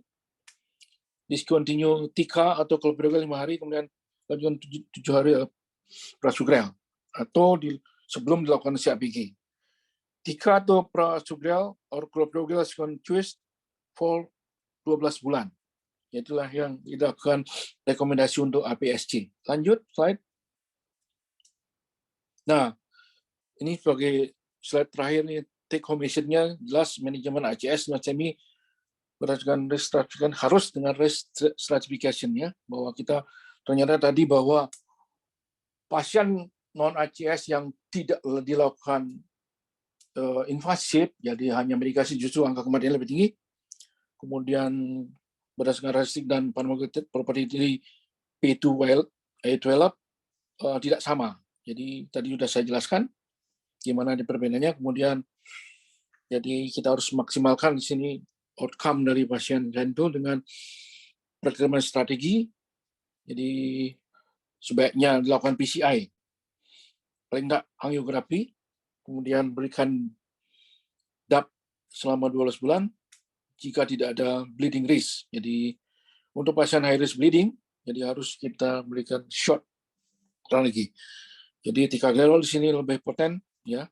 Speaker 2: discontinue TICA atau clopidogrel 5 hari, kemudian lanjutkan 7 hari prasugrel atau sebelum dilakukan CABG. TICA atau prasugrel or clopidogrel second choice for 12 bulan. Itulah yang dilakukan rekomendasi untuk APSC. Lanjut slide. Nah, ini sebagai slide terakhir nih, take home message-nya jelas manajemen ACS dan STEMI berdasarkan risk stratification harus dengan risk stratification ya, bahwa kita ternyata tadi bahwa pasien non ACS yang tidak dilakukan invasif, jadi hanya medikasi, justru angka kematian lebih tinggi. Kemudian berdasarkan statistik dan pharmacokinetic property dari P2Y12 tidak sama. Jadi tadi sudah saya jelaskan gimana di perbedaannya. Kemudian jadi kita harus maksimalkan di sini outcome dari pasien jantung dengan perkembangan strategi. Jadi sebaiknya dilakukan PCI, paling enggak angiografi, kemudian berikan DAP selama 12 bulan jika tidak ada bleeding risk. Jadi untuk pasien high risk bleeding, jadi harus kita berikan shot lagi. Jadi ticagrelor di sini lebih poten ya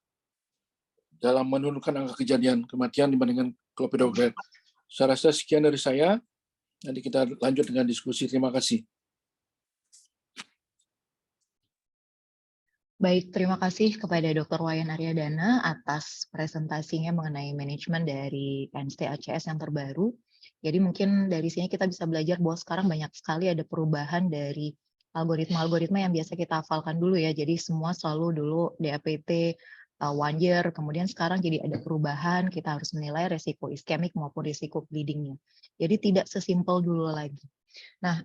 Speaker 2: dalam menurunkan angka kejadian kematian dibandingkan clopidogrel. Saya rasa sekian dari saya. Nanti kita lanjut dengan diskusi. Terima kasih.
Speaker 5: Baik, terima kasih kepada Dr. Wayan Aryadana atas presentasinya mengenai manajemen dari PNST ACS yang terbaru. Jadi mungkin dari sini kita bisa belajar bahwa sekarang banyak sekali ada perubahan dari algoritma-algoritma yang biasa kita hafalkan dulu ya. Jadi semua selalu dulu DAPT, 1 year, kemudian sekarang jadi ada perubahan, kita harus menilai resiko iskemik maupun resiko bleedingnya. Jadi tidak sesimpel dulu lagi. Nah,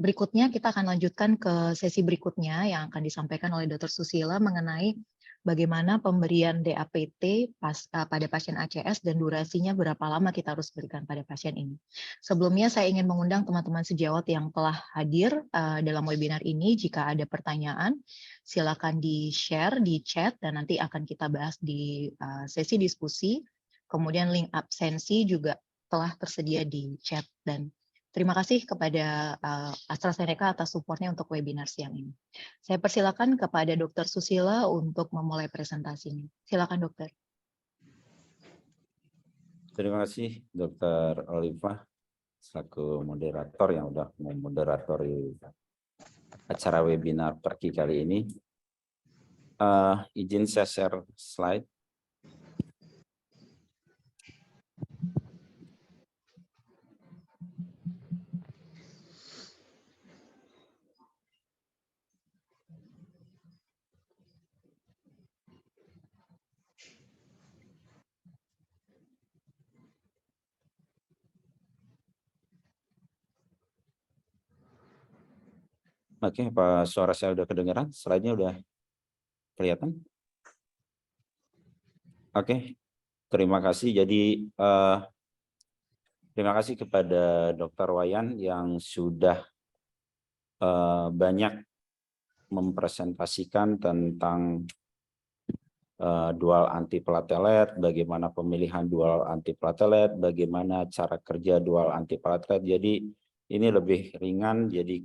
Speaker 5: berikutnya kita akan lanjutkan ke sesi berikutnya yang akan disampaikan oleh Dr. Susila mengenai bagaimana pemberian DAPT pada pasien ACS dan durasinya berapa lama kita harus berikan pada pasien ini. Sebelumnya saya ingin mengundang teman-teman sejawat yang telah hadir dalam webinar ini. Jika ada pertanyaan, silakan di-share di chat dan nanti akan kita bahas di sesi diskusi. Kemudian link absensi juga telah tersedia di chat. Dan terima kasih kepada AstraZeneca atas supportnya untuk webinar siang ini. Saya persilakan kepada Dr. Susila untuk memulai presentasinya. Silakan dokter.
Speaker 1: Terima kasih Dr. Oliva selaku moderator yang sudah memoderatori acara webinar Perki kali ini. Izin saya share slide. Oke, apa suara saya udah kedengaran? Slide-nya udah kelihatan? Oke, terima kasih. Jadi terima kasih kepada Dr. Wayan yang sudah banyak mempresentasikan tentang dual antiplatelet, bagaimana pemilihan dual antiplatelet, bagaimana cara kerja dual antiplatelet. Jadi ini lebih ringan. Jadi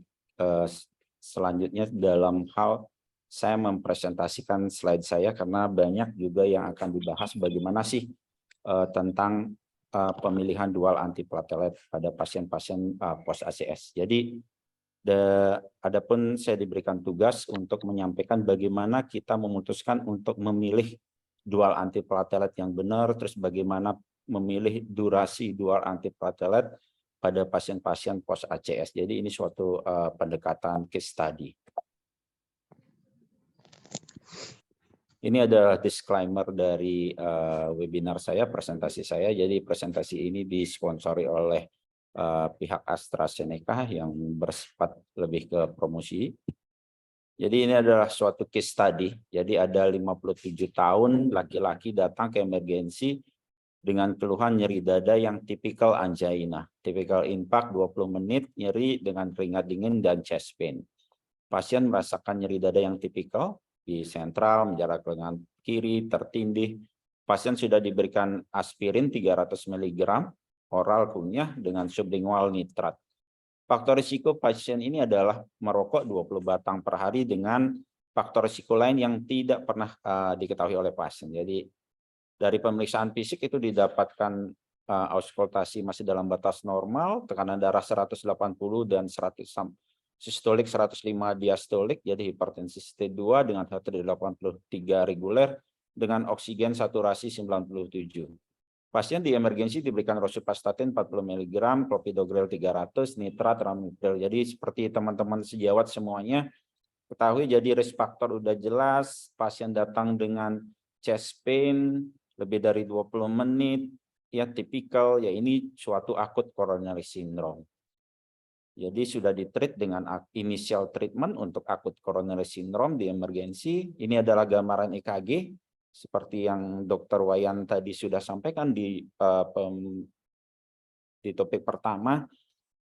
Speaker 1: selanjutnya dalam hal saya mempresentasikan slide saya karena banyak juga yang akan dibahas bagaimana sih tentang pemilihan dual antiplatelet pada pasien-pasien post ACS. Jadi adapun saya diberikan tugas untuk menyampaikan bagaimana kita memutuskan untuk memilih dual antiplatelet yang benar, terus bagaimana memilih durasi dual antiplatelet pada pasien-pasien post ACS. Jadi ini suatu pendekatan case study. Ini adalah disclaimer dari webinar saya, presentasi saya. Jadi presentasi ini disponsori oleh pihak AstraZeneca yang bersifat lebih ke promosi. Jadi ini adalah suatu case study. Jadi ada 57 tahun laki-laki datang ke emergensi dengan keluhan nyeri dada yang tipikal angina. Tipikal impact 20 menit, nyeri dengan keringat dingin dan chest pain. Pasien merasakan nyeri dada yang tipikal di sentral, menjalar ke lengan kiri, tertindih. Pasien sudah diberikan aspirin 300 mg, oral kunyah dengan sublingual nitrat. Faktor risiko pasien ini adalah merokok 20 batang per hari dengan faktor risiko lain yang tidak pernah diketahui oleh pasien. Jadi dari pemeriksaan fisik itu didapatkan auskultasi masih dalam batas normal, tekanan darah 180 dan 100 sistolik 105 diastolik, jadi hipertensi stage 2 dengan HT 83 reguler dengan oksigen saturasi 97. Pasien di emergensi diberikan rosuvastatin 40 mg, clopidogrel 300, nitrat, ramipril. Jadi seperti teman-teman sejawat semuanya ketahui, jadi risk factor udah jelas, pasien datang dengan chest pain lebih dari 20 menit, ya tipikal, ya ini suatu akut coronary syndrome. Jadi sudah ditreat dengan initial treatment untuk akut coronary syndrome di emergensi. Ini adalah gambaran EKG seperti yang Dr. Wayan tadi sudah sampaikan di topik pertama.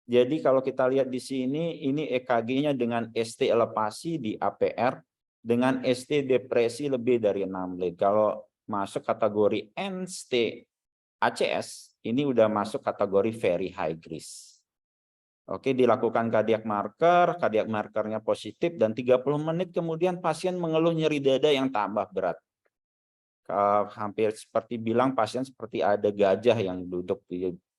Speaker 1: Jadi kalau kita lihat di sini, ini EKG-nya dengan ST elevasi di APR dengan ST depresi lebih dari 6 lead. Kalau masuk kategori end-stage ACS, ini udah masuk kategori very high risk. Oke, dilakukan cardiac markernya positif, dan 30 menit kemudian pasien mengeluh nyeri dada yang tambah berat. Hampir seperti bilang pasien seperti ada gajah yang duduk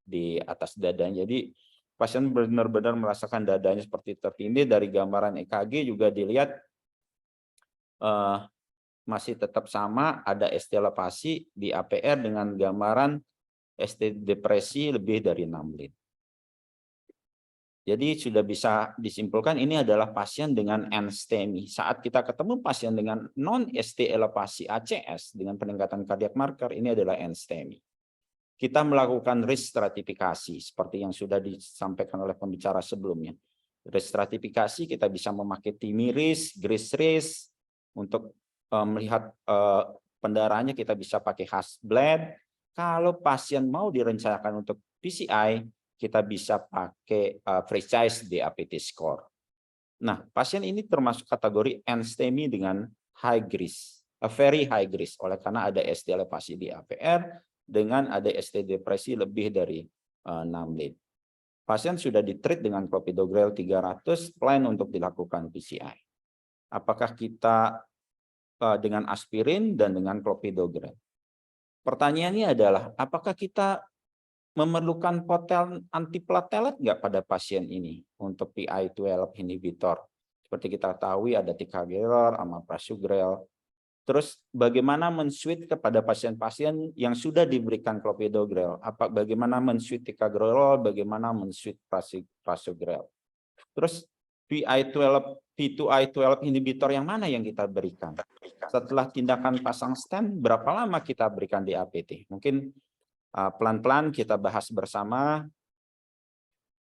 Speaker 1: di atas dadanya. Jadi pasien benar-benar merasakan dadanya seperti tertindih. Dari gambaran EKG juga dilihat masih tetap sama, ada ST elevasi di APR dengan gambaran ST depresi lebih dari 6 lead. Jadi sudah bisa disimpulkan ini adalah pasien dengan end-STEMI. Saat kita ketemu pasien dengan non-ST elevasi ACS dengan peningkatan cardiac marker, ini adalah end-STEMI. Kita melakukan risk stratifikasi seperti yang sudah disampaikan oleh pembicara sebelumnya. Risk stratifikasi kita bisa memakai TIMI risk, GRIS risk. Untuk melihat pendarahannya kita bisa pakai Hasbled. Kalau pasien mau direncanakan untuk PCI, kita bisa pakai franchise DAPT score. Nah, pasien ini termasuk kategori end-STEMI dengan high risk, very high risk, oleh karena ada ST elevasi di APR dengan ada ST depresi lebih dari lead. Pasien sudah ditreat dengan clopidogrel 300, plan untuk dilakukan PCI. Apakah kita dengan aspirin dan dengan clopidogrel? Pertanyaannya adalah, apakah kita memerlukan hotel antiplatelet nggak pada pasien ini untuk PI12 inhibitor? Seperti kita tahu ada ticagrelor sama prasugrel. Terus bagaimana men-switch kepada pasien-pasien yang sudah diberikan clopidogrel? Bagaimana men-switch ticagrelor, bagaimana men-switch prasugrel? Terus P2I12 inhibitor yang mana yang kita berikan? Setelah tindakan pasang stent, berapa lama kita berikan DAPT? Mungkin pelan-pelan kita bahas bersama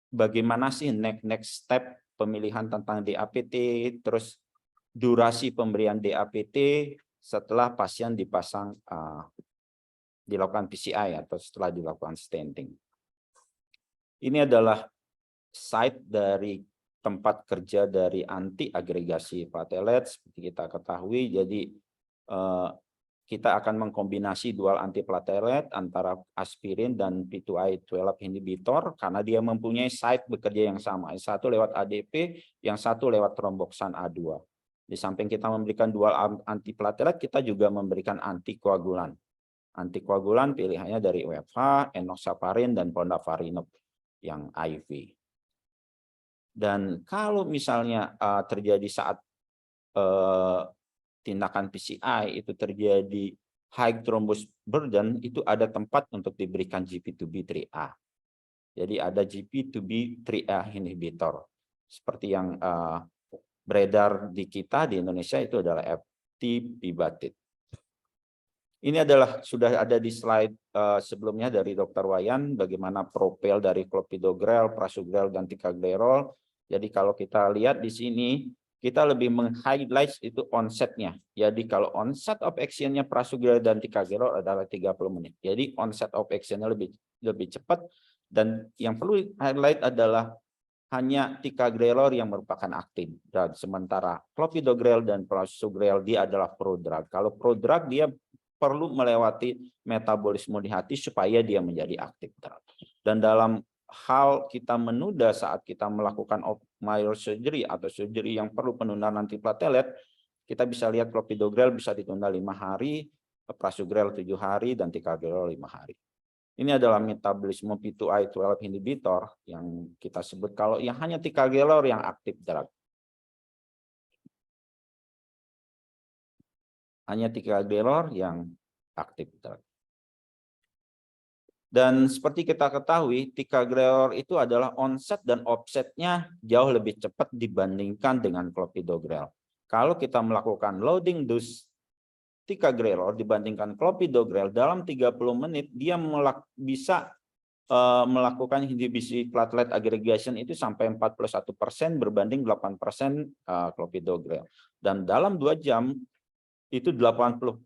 Speaker 1: bagaimana sih next step pemilihan tentang DAPT, terus durasi pemberian DAPT setelah pasien dilakukan PCI atau setelah dilakukan stenting. Ini adalah site dari tempat kerja dari anti agregasi platelet seperti kita ketahui. Jadi kita akan mengkombinasi dual antiplatelet antara aspirin dan P2I12 inhibitor karena dia mempunyai site bekerja yang sama. Yang satu lewat ADP, yang satu lewat tromboxan A2. Di samping kita memberikan dual antiplatelet, kita juga memberikan antikoagulan. Antikoagulan pilihannya dari UFH, enoxaparin, dan fondaparinib yang IV. Dan kalau misalnya terjadi saat tindakan PCI itu terjadi high thrombus burden, itu ada tempat untuk diberikan GP2B3A. Jadi ada GP2B3A inhibitor. Seperti yang beredar di kita di Indonesia itu adalah FT-pibatid. Ini adalah sudah ada di slide sebelumnya dari Dr. Wayan bagaimana profil dari clopidogrel, prasugrel, dan ticagrelor. Jadi kalau kita lihat di sini kita lebih meng-highlight itu onsetnya. Jadi kalau onset of action-nya prasugrel dan ticagrelor adalah 30 menit. Jadi onset of action-nya lebih cepat, dan yang perlu highlight adalah hanya ticagrelor yang merupakan aktif, dan sementara clopidogrel dan prasugrel dia adalah prodrug. Kalau prodrug dia perlu melewati metabolisme di hati supaya dia menjadi aktif. Dan dalam hal kita menunda saat kita melakukan minor surgery atau surgery yang perlu penundaan antiplatelet, kita bisa lihat clopidogrel bisa ditunda 5 hari, prasugrel 7 hari, dan ticagrelor 5 hari. Ini adalah metabolisme P2I12 inhibitor yang kita sebut kalau yang hanya ticagrelor yang aktif drug. Hanya ticagrelor yang aktif drug. Dan seperti kita ketahui, ticagrelor itu adalah onset dan offsetnya jauh lebih cepat dibandingkan dengan clopidogrel. Kalau kita melakukan loading dose ticagrelor dibandingkan clopidogrel dalam 30 menit, dia bisa melakukan inhibisi platelet aggregation itu sampai 41% berbanding 8% clopidogrel. Dan dalam 2 jam, itu 88%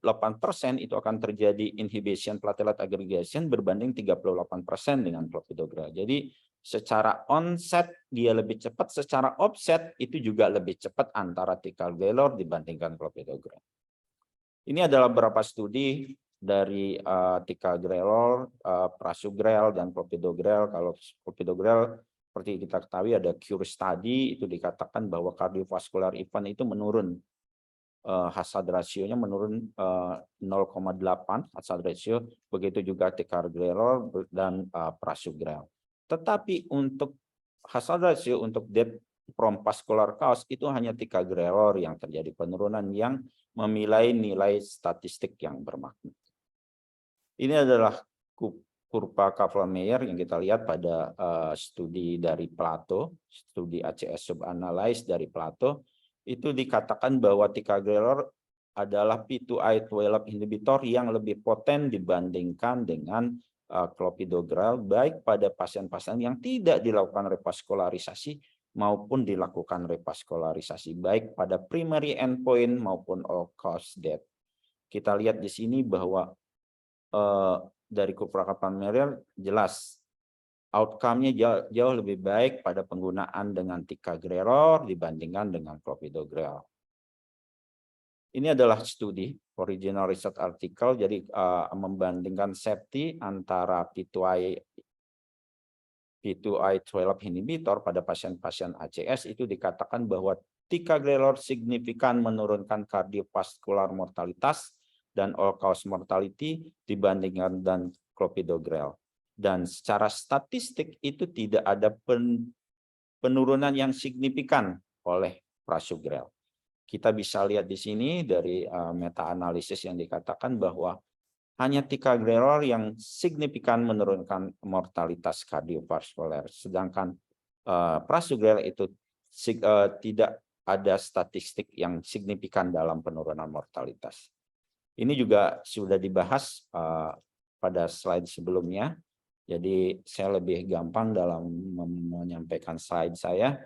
Speaker 1: itu akan terjadi inhibition platelet aggregation berbanding 38% dengan clopidogrel. Jadi secara onset dia lebih cepat, secara offset itu juga lebih cepat antara ticagrelor dibandingkan clopidogrel. Ini adalah beberapa studi dari ticagrelor, prasugrel, dan clopidogrel. Kalau clopidogrel seperti kita ketahui ada cure study, itu dikatakan bahwa cardiovascular event itu menurun. Hazard ratio-nya menurun 0,8 hazard ratio, begitu juga ticagrelor dan prasugrel. Tetapi untuk hazard ratio untuk death from vascular cause itu hanya ticagrelor yang terjadi penurunan yang memiliki nilai statistik yang bermakna. Ini adalah kurva Kaplan-Meier yang kita lihat pada studi dari Plato, studi ACS subanalyze dari Plato. Itu dikatakan bahwa ticagrelor adalah P2I12 inhibitor yang lebih poten dibandingkan dengan clopidogrel, baik pada pasien-pasien yang tidak dilakukan revaskularisasi maupun dilakukan revaskularisasi, baik pada primary endpoint maupun all-cause death. Kita lihat di sini bahwa dari kurva Kaplan-Meier jelas outcome-nya jauh lebih baik pada penggunaan dengan ticagrelor dibandingkan dengan clopidogrel. Ini adalah studi original research article, jadi membandingkan safety antara P2I P2Y12 inhibitor pada pasien-pasien ACS itu dikatakan bahwa ticagrelor signifikan menurunkan kardiovaskular mortalitas dan all-cause mortality dibandingkan dan clopidogrel. Dan secara statistik itu tidak ada penurunan yang signifikan oleh prasugrel. Kita bisa lihat di sini dari meta-analisis yang dikatakan bahwa hanya ticagrelor yang signifikan menurunkan mortalitas kardiovaskuler, sedangkan prasugrel itu tidak ada statistik yang signifikan dalam penurunan mortalitas. Ini juga sudah dibahas pada slide sebelumnya, jadi saya lebih gampang dalam menyampaikan slide saya.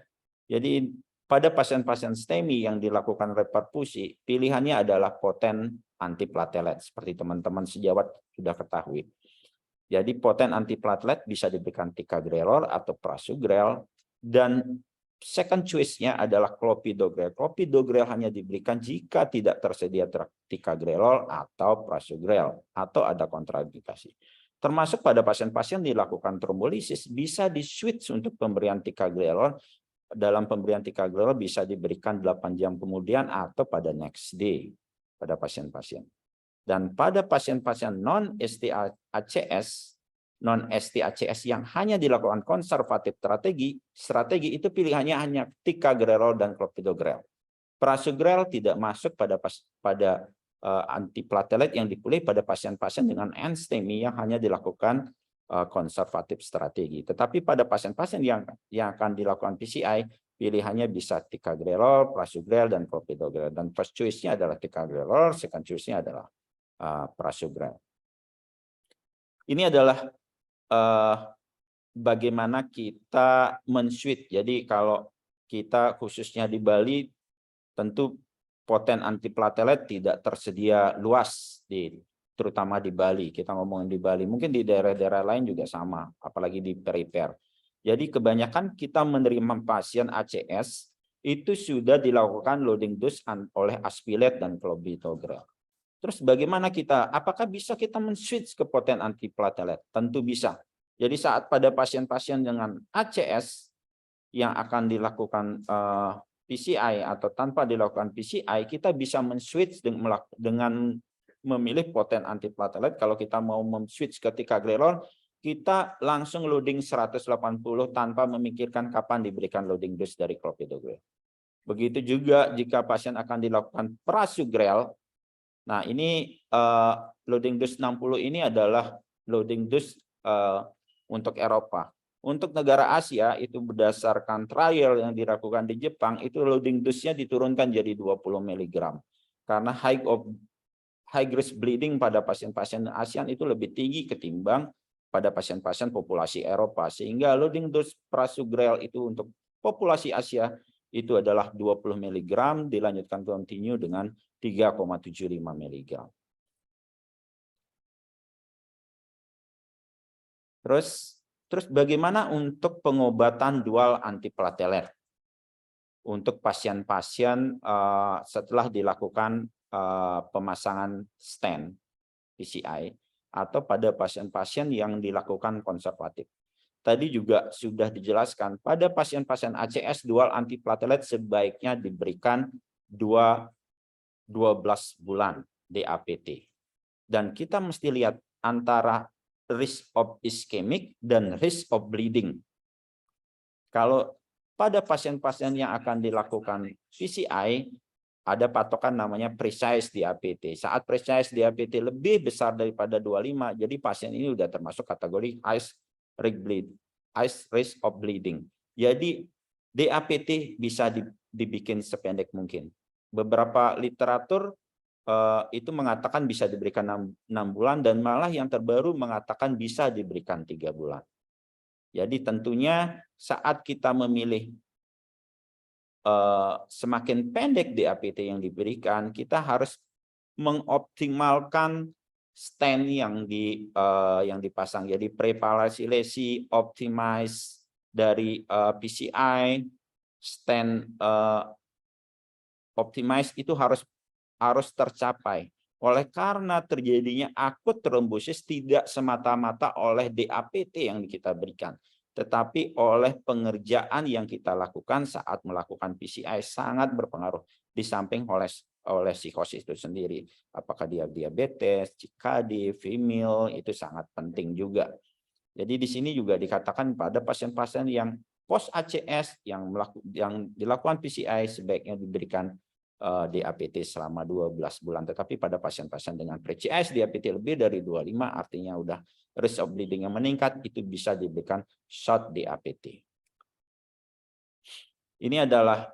Speaker 1: Jadi pada pasien-pasien STEMI yang dilakukan reperfusi, pilihannya adalah poten antiplatelet, seperti teman-teman sejawat sudah ketahui. Jadi poten antiplatelet bisa diberikan ticagrelor atau prasugrel, dan second choice-nya adalah clopidogrel. Clopidogrel hanya diberikan jika tidak tersedia ticagrelor atau prasugrel atau ada kontraindikasi. Termasuk pada pasien-pasien dilakukan trombolisis bisa di-switch untuk pemberian ticagrelor. Dalam pemberian ticagrelor bisa diberikan 8 jam kemudian atau pada next day pada pasien-pasien. Dan pada pasien-pasien non-ST-ACS yang hanya dilakukan konservatif strategi itu pilihannya hanya ticagrelor dan clopidogrel. Prasugrel tidak masuk pada antiplatelet yang dipilih pada pasien-pasien dengan end-STEMI yang hanya dilakukan konservatif strategi. Tetapi pada pasien-pasien yang akan dilakukan PCI, pilihannya bisa ticagrelor, prasugrel, dan clopidogrel. Dan first choice-nya adalah ticagrelor, second choice-nya adalah prasugrel. Ini adalah bagaimana kita men-switch. Jadi kalau kita khususnya di Bali, tentu poten antiplatelet tidak tersedia luas terutama di Bali. Kita ngomongin di Bali, mungkin di daerah-daerah lain juga sama, apalagi di perifer. Jadi kebanyakan kita menerima pasien ACS itu sudah dilakukan loading dose oleh aspilet dan clopidogrel. Terus bagaimana apakah bisa kita men-switch ke poten antiplatelet? Tentu bisa. Jadi saat pada pasien-pasien dengan ACS yang akan dilakukan PCI atau tanpa dilakukan PCI, kita bisa men-switch dengan memilih poten antiplatelet. Kalau kita mau men-switch ke ticagrelor, kita langsung loading 180 tanpa memikirkan kapan diberikan loading dose dari clopidogrel. Begitu juga jika pasien akan dilakukan prasugrel. Nah, ini loading dose 60 ini adalah loading dose untuk Eropa. Untuk negara Asia itu berdasarkan trial yang dilakukan di Jepang, itu loading dose-nya diturunkan jadi 20 mg. Karena high risk bleeding pada pasien-pasien ASEAN itu lebih tinggi ketimbang pada pasien-pasien populasi Eropa. Sehingga loading dose prasugrel itu untuk populasi Asia itu adalah 20 mg, dilanjutkan continue dengan 3,75 mg. Terus bagaimana untuk pengobatan dual antiplatelet? Untuk pasien-pasien setelah dilakukan pemasangan stent PCI atau pada pasien-pasien yang dilakukan konservatif. Tadi juga sudah dijelaskan pada pasien-pasien ACS dual antiplatelet sebaiknya diberikan 12 bulan DAPT. Dan kita mesti lihat antara risk of ischemic dan risk of bleeding. Kalau pada pasien-pasien yang akan dilakukan PCI, ada patokan namanya precise DAPT. Saat precise DAPT lebih besar daripada 25, jadi pasien ini sudah termasuk kategori high risk of bleeding. Jadi DAPT bisa dibikin sependek mungkin. Beberapa literatur itu mengatakan bisa diberikan 6 bulan, dan malah yang terbaru mengatakan bisa diberikan 3 bulan. Jadi tentunya saat kita memilih semakin pendek DAPT yang diberikan, kita harus mengoptimalkan stent yang dipasang. Jadi prevalence optimize dari PCI, stent optimize itu harus tercapai. Oleh karena terjadinya akut trombosis tidak semata-mata oleh DAPT yang kita berikan, tetapi oleh pengerjaan yang kita lakukan saat melakukan PCI sangat berpengaruh, di samping oleh psikosis itu sendiri. Apakah dia diabetes, CKD, femil, itu sangat penting juga. Jadi di sini juga dikatakan pada pasien-pasien yang post ACS yang dilakukan PCI sebaiknya diberikan DAPT selama 12 bulan. Tetapi pada pasien-pasien dengan pre-CIS DAPT lebih dari 25, artinya udah risk of bleeding yang meningkat, itu bisa diberikan short DAPT. Ini adalah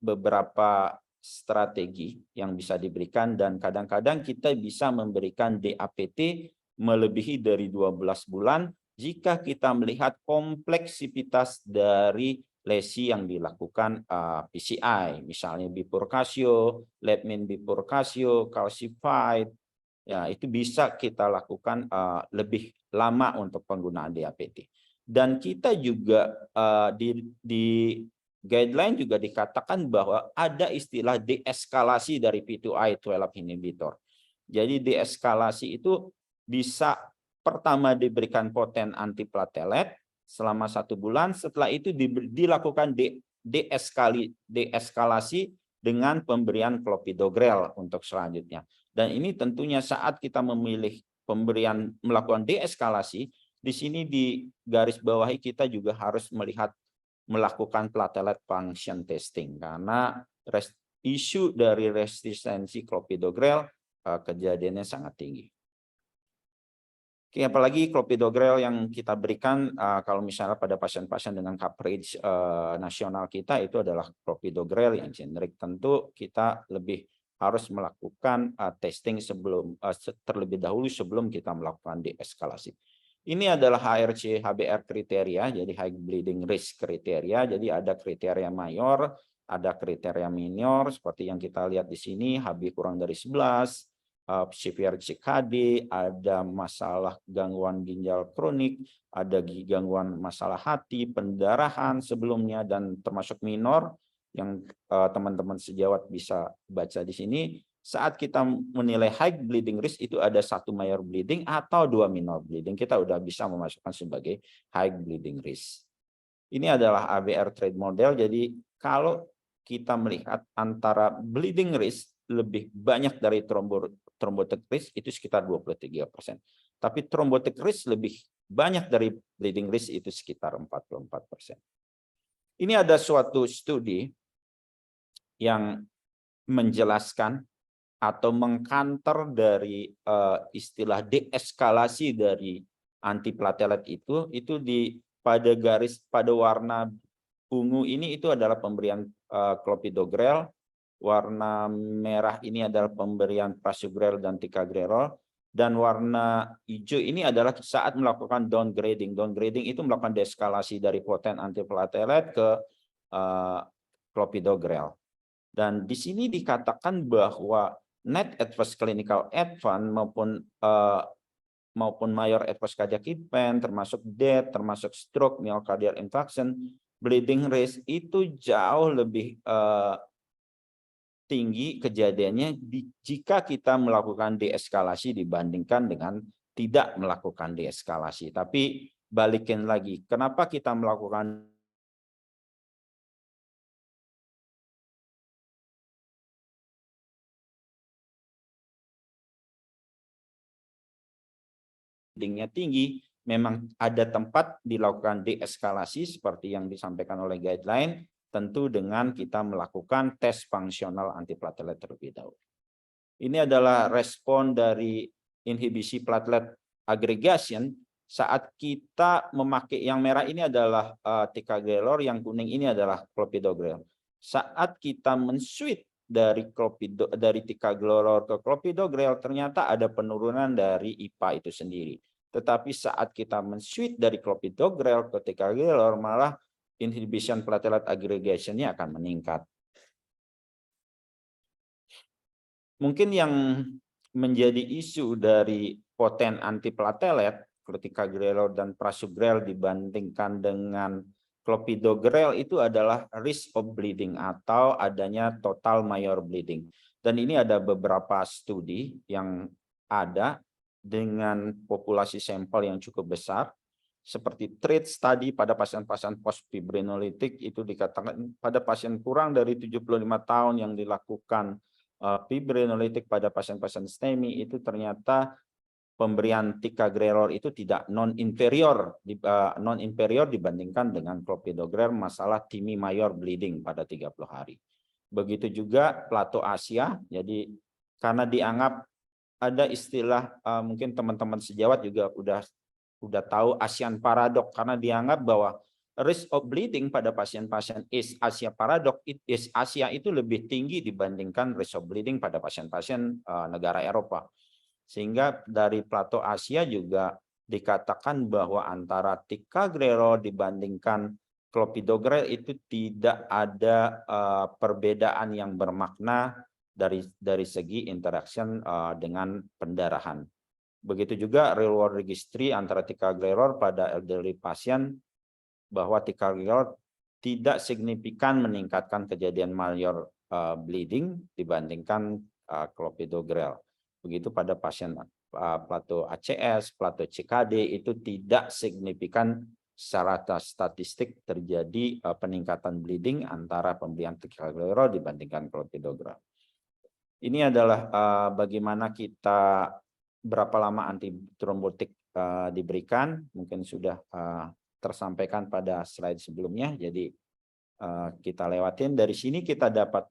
Speaker 1: beberapa strategi yang bisa diberikan, dan kadang-kadang kita bisa memberikan DAPT melebihi dari 12 bulan jika kita melihat kompleksitas dari lesi yang dilakukan PCI, misalnya bifurcatio, left main bifurcatio, calcified, ya itu bisa kita lakukan lebih lama untuk penggunaan DAPT. Dan kita juga di guideline juga dikatakan bahwa ada istilah deeskalasi dari P2Y12 inhibitor. Jadi deeskalasi itu bisa pertama diberikan poten antiplatelet selama 1 bulan, setelah itu dilakukan deeskalasi dengan pemberian clopidogrel untuk selanjutnya. Dan ini tentunya saat kita memilih melakukan deeskalasi, di sini di garis bawahi kita juga harus melakukan platelet function testing, karena isu dari resistensi clopidogrel kejadiannya sangat tinggi. Oke, apalagi clopidogrel yang kita berikan kalau misalnya pada pasien-pasien dengan coverage nasional kita itu adalah clopidogrel yang generik. Tentu kita lebih harus melakukan testing terlebih dahulu sebelum kita melakukan deeskalasi. Ini adalah HRC HBR kriteria, jadi high bleeding risk kriteria. Jadi ada kriteria mayor, ada kriteria minor seperti yang kita lihat di sini, HB kurang dari 11, severe CKD, ada masalah gangguan ginjal kronik, ada gangguan masalah hati, pendarahan sebelumnya, dan termasuk minor yang teman-teman sejawat bisa baca di sini. Saat kita menilai high bleeding risk itu ada 1 mayor bleeding atau 2 minor bleeding, kita udah bisa memasukkan sebagai high bleeding risk. Ini adalah ABR trade model. Jadi kalau kita melihat antara bleeding risk lebih banyak dari thrombotic risk itu sekitar 23%. Tapi thrombotic risk lebih banyak dari bleeding risk itu sekitar 44%. Ini ada suatu studi yang menjelaskan atau mengkanter dari istilah deeskalasi dari antiplatelet itu pada warna ungu ini itu adalah pemberian clopidogrel, warna merah ini adalah pemberian prasugrel dan ticagrelor, dan warna hijau ini adalah saat melakukan downgrading. Downgrading itu melakukan deeskalasi dari poten antiplatelet ke clopidogrel. Dan di sini dikatakan bahwa net adverse clinical advance maupun mayor adverse cardiac event, termasuk death, termasuk stroke, myocardial infarction, bleeding risk itu jauh lebih tinggi kejadiannya jika kita melakukan deeskalasi dibandingkan dengan tidak melakukan deeskalasi. Tapi balikin lagi, kenapa kita melakukan bleedingnya tinggi? Memang ada tempat dilakukan deeskalasi seperti yang disampaikan oleh guideline, tentu dengan kita melakukan tes fungsional antiplatelet terlebih dahulu. Ini adalah respon dari inhibisi platelet aggregation saat kita memakai, yang merah ini adalah ticagrelor, yang kuning ini adalah clopidogrel. Saat kita men-switch dari ticagrelor ke clopidogrel, ternyata ada penurunan dari IPA itu sendiri. Tetapi saat kita men-switch dari clopidogrel ke ticagrelor, malah inhibition platelet aggregation-nya akan meningkat. Mungkin yang menjadi isu dari poten antiplatelet, ticagrelor dan prasugrel dibandingkan dengan clopidogrel itu adalah risk of bleeding atau adanya total mayor bleeding. Dan ini ada beberapa studi yang ada dengan populasi sampel yang cukup besar. seperti treat study pada pasien-pasien post-fibrinolitik itu dikatakan pada pasien kurang dari 75 tahun yang dilakukan fibrinolitik pada pasien-pasien STEMI itu ternyata pemberian ticagrelor itu tidak non-inferior dibandingkan dengan clopidogrel masalah TIMI mayor bleeding pada 30 hari. Begitu juga plato Asia, jadi karena dianggap ada istilah mungkin teman-teman sejawat juga udah tahu ASEAN paradox karena dianggap bahwa risk of bleeding pada pasien-pasien East Asia paradox East Asia itu lebih tinggi dibandingkan risk of bleeding pada pasien-pasien negara Eropa. Sehingga dari plato Asia juga dikatakan bahwa antara ticagrelor dibandingkan clopidogrel itu tidak ada perbedaan yang bermakna dari segi interaction dengan pendarahan. Begitu juga real world registry antara ticagrelor pada elderly pasien bahwa ticagrelor tidak signifikan meningkatkan kejadian mayor bleeding dibandingkan clopidogrel. Begitu pada pasien plato ACS, plato CKD itu tidak signifikan secara statistik terjadi peningkatan bleeding antara pemberian ticagrelor dibandingkan clopidogrel. Ini adalah bagaimana kita berapa lama antitrombotik diberikan, mungkin sudah tersampaikan pada slide sebelumnya, jadi kita lewatin. Dari sini kita dapat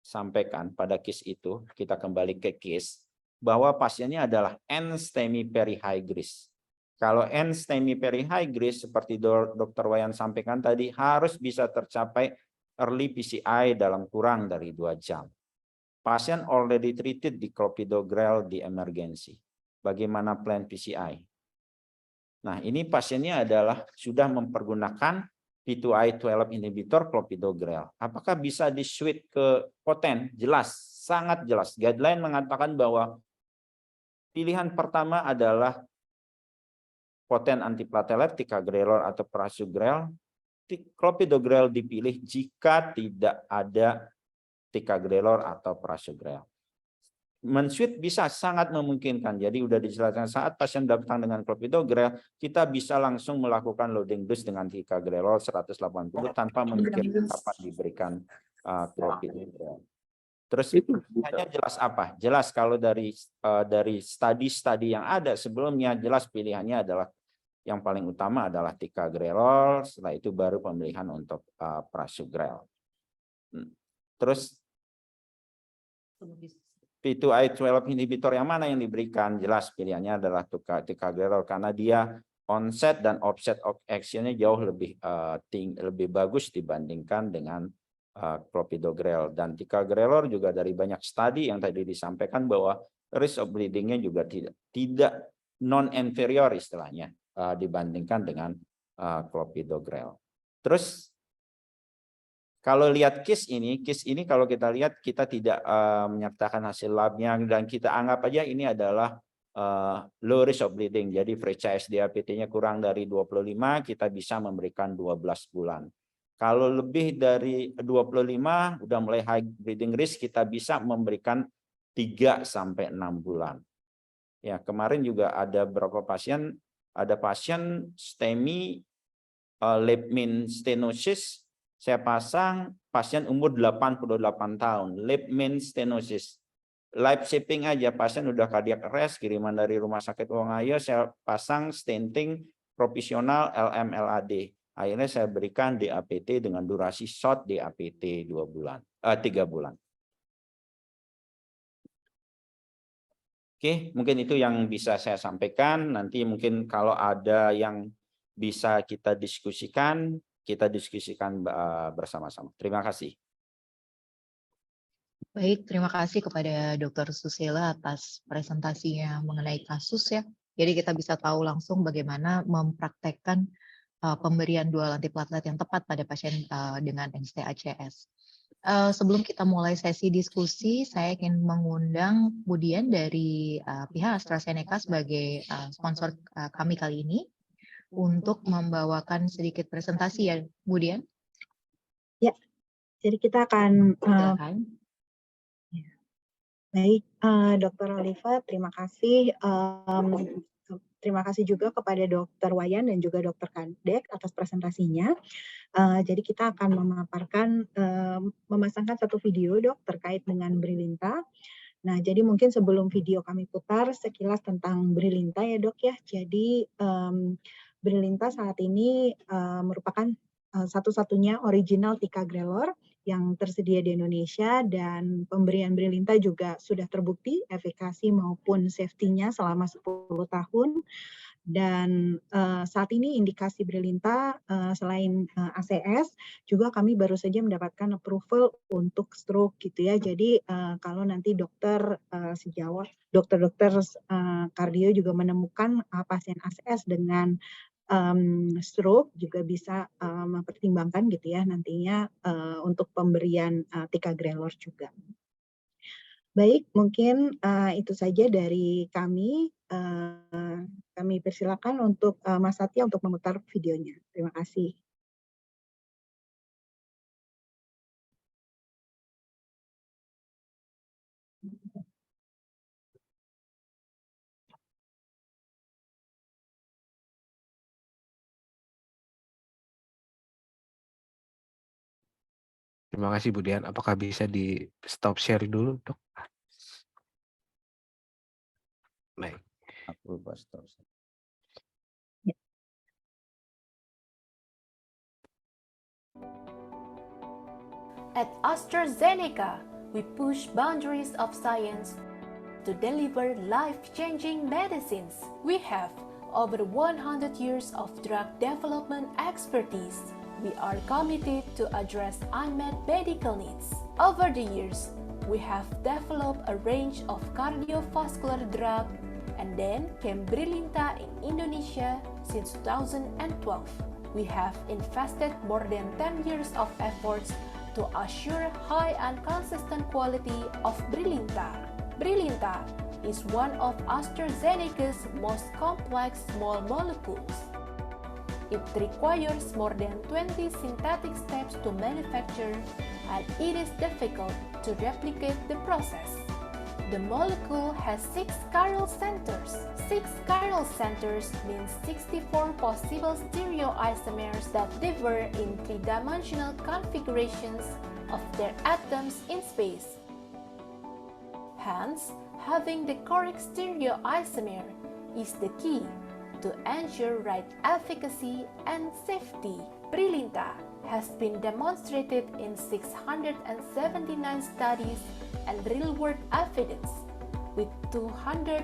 Speaker 1: sampaikan pada case itu, kita kembali ke case, bahwa pasiennya adalah N-STEMI perihygris. Kalau N-STEMI perihygris, seperti Dr. Wayan sampaikan tadi, harus bisa tercapai early PCI dalam kurang dari 2 jam. Pasien already treated di clopidogrel di emergency. Bagaimana plan PCI? Nah, ini pasiennya adalah sudah mempergunakan P2Y12 inhibitor clopidogrel. Apakah bisa di-switch ke poten? Jelas, sangat jelas. Guideline mengatakan bahwa pilihan pertama adalah poten antiplatelet, ticagrelor atau prasugrel. Clopidogrel dipilih jika tidak ada ticagrelor atau prasugrel. Men-switch bisa sangat memungkinkan. Jadi udah dijelaskan saat pasien datang dengan clopidogrel, kita bisa langsung melakukan loading dose dengan ticagrelor 180 tanpa memikirkan kapan diberikan clopidogrel. Terus hanya jelas apa? Jelas kalau dari studi yang ada sebelumnya jelas pilihannya adalah yang paling utama adalah ticagrelor, setelah itu baru pemilihan untuk prasugrel. Terus P2Y12 inhibitor yang mana yang diberikan? Jelas pilihannya adalah ticagrelor karena dia onset dan offset of action-nya jauh lebih bagus dibandingkan dengan clopidogrel. Dan ticagrelor juga dari banyak studi yang tadi disampaikan bahwa risk of bleeding-nya juga tidak non-inferior istilahnya dibandingkan dengan clopidogrel. Terus kalau lihat case ini kalau kita lihat kita tidak menyertakan hasil labnya dan kita anggap aja ini adalah low risk of bleeding. Jadi franchise DAPT-nya kurang dari 25, kita bisa memberikan 12 bulan. Kalau lebih dari 25 udah mulai high bleeding risk, kita bisa memberikan 3 sampai 6 bulan. Ya, kemarin juga ada beberapa pasien, ada pasien STEMI left main stenosis. Saya pasang pasien umur 88 tahun, left main stenosis. Life saving aja, pasien udah cardiac arrest, kiriman dari Rumah Sakit Wongayo, saya pasang stenting profesional LM-LAD. Akhirnya saya berikan DAPT dengan durasi short DAPT 3 bulan. Oke, mungkin itu yang bisa saya sampaikan. Nanti mungkin kalau ada yang bisa kita diskusikan bersama-sama. Terima kasih.
Speaker 5: Baik, terima kasih kepada Dr. Susila atas presentasinya mengenai kasus ya. Jadi kita bisa tahu langsung bagaimana mempraktekkan pemberian dual antiplatelet yang tepat pada pasien dengan NST-ACS. Sebelum kita mulai sesi diskusi, saya ingin mengundang Budian dari pihak AstraZeneca sebagai sponsor kami kali ini untuk membawakan sedikit presentasi ya, Budian.
Speaker 6: Ya, jadi kita akan baik, Dr. Oliva, terima kasih. terima kasih juga kepada Dr. Wayan dan juga Dr. Kadek atas presentasinya. Jadi kita akan memasangkan satu video, Dok, terkait dengan Brilinta. Nah, jadi mungkin sebelum video kami putar sekilas tentang Brilinta ya, Dok ya. Jadi Brilinta saat ini merupakan satu-satunya original ticagrelor yang tersedia di Indonesia, dan pemberian Brilinta juga sudah terbukti efikasi maupun safety-nya selama 10 tahun. Dan saat ini indikasi Brilinta selain ACS, juga kami baru saja mendapatkan approval untuk stroke gitu ya. Jadi kalau nanti dokter sejawat, dokter-dokter kardio juga menemukan pasien ACS dengan stroke, juga bisa mempertimbangkan gitu ya nantinya untuk pemberian ticagrelor juga. Baik, mungkin itu saja dari kami. Kami persilakan untuk Mas Satya untuk memutar videonya. Terima kasih.
Speaker 7: Terima kasih Bu Dian. Apakah bisa di stop share dulu, Dok? Baik.
Speaker 1: Aku lupa stop.
Speaker 8: At AstraZeneca, we push boundaries of science to deliver life-changing medicines. We have over 100 years of drug development expertise. We are committed to address unmet medical needs. Over the years, we have developed a range of cardiovascular drugs, and then came Brilinta in Indonesia since 2012. We have invested more than 10 years of efforts to assure high and consistent quality of Brilinta. Brilinta is one of AstraZeneca's most complex small molecules. It requires more than 20 synthetic steps to manufacture, and it is difficult to replicate the process. The molecule has 6 chiral centers. 6 chiral centers means 64 possible stereoisomers that differ in 3-dimensional configurations of their atoms in space. Hence, having the correct stereoisomer is the key to ensure right efficacy and safety. Brilinta has been demonstrated in 679 studies and real-world evidence, with 250,000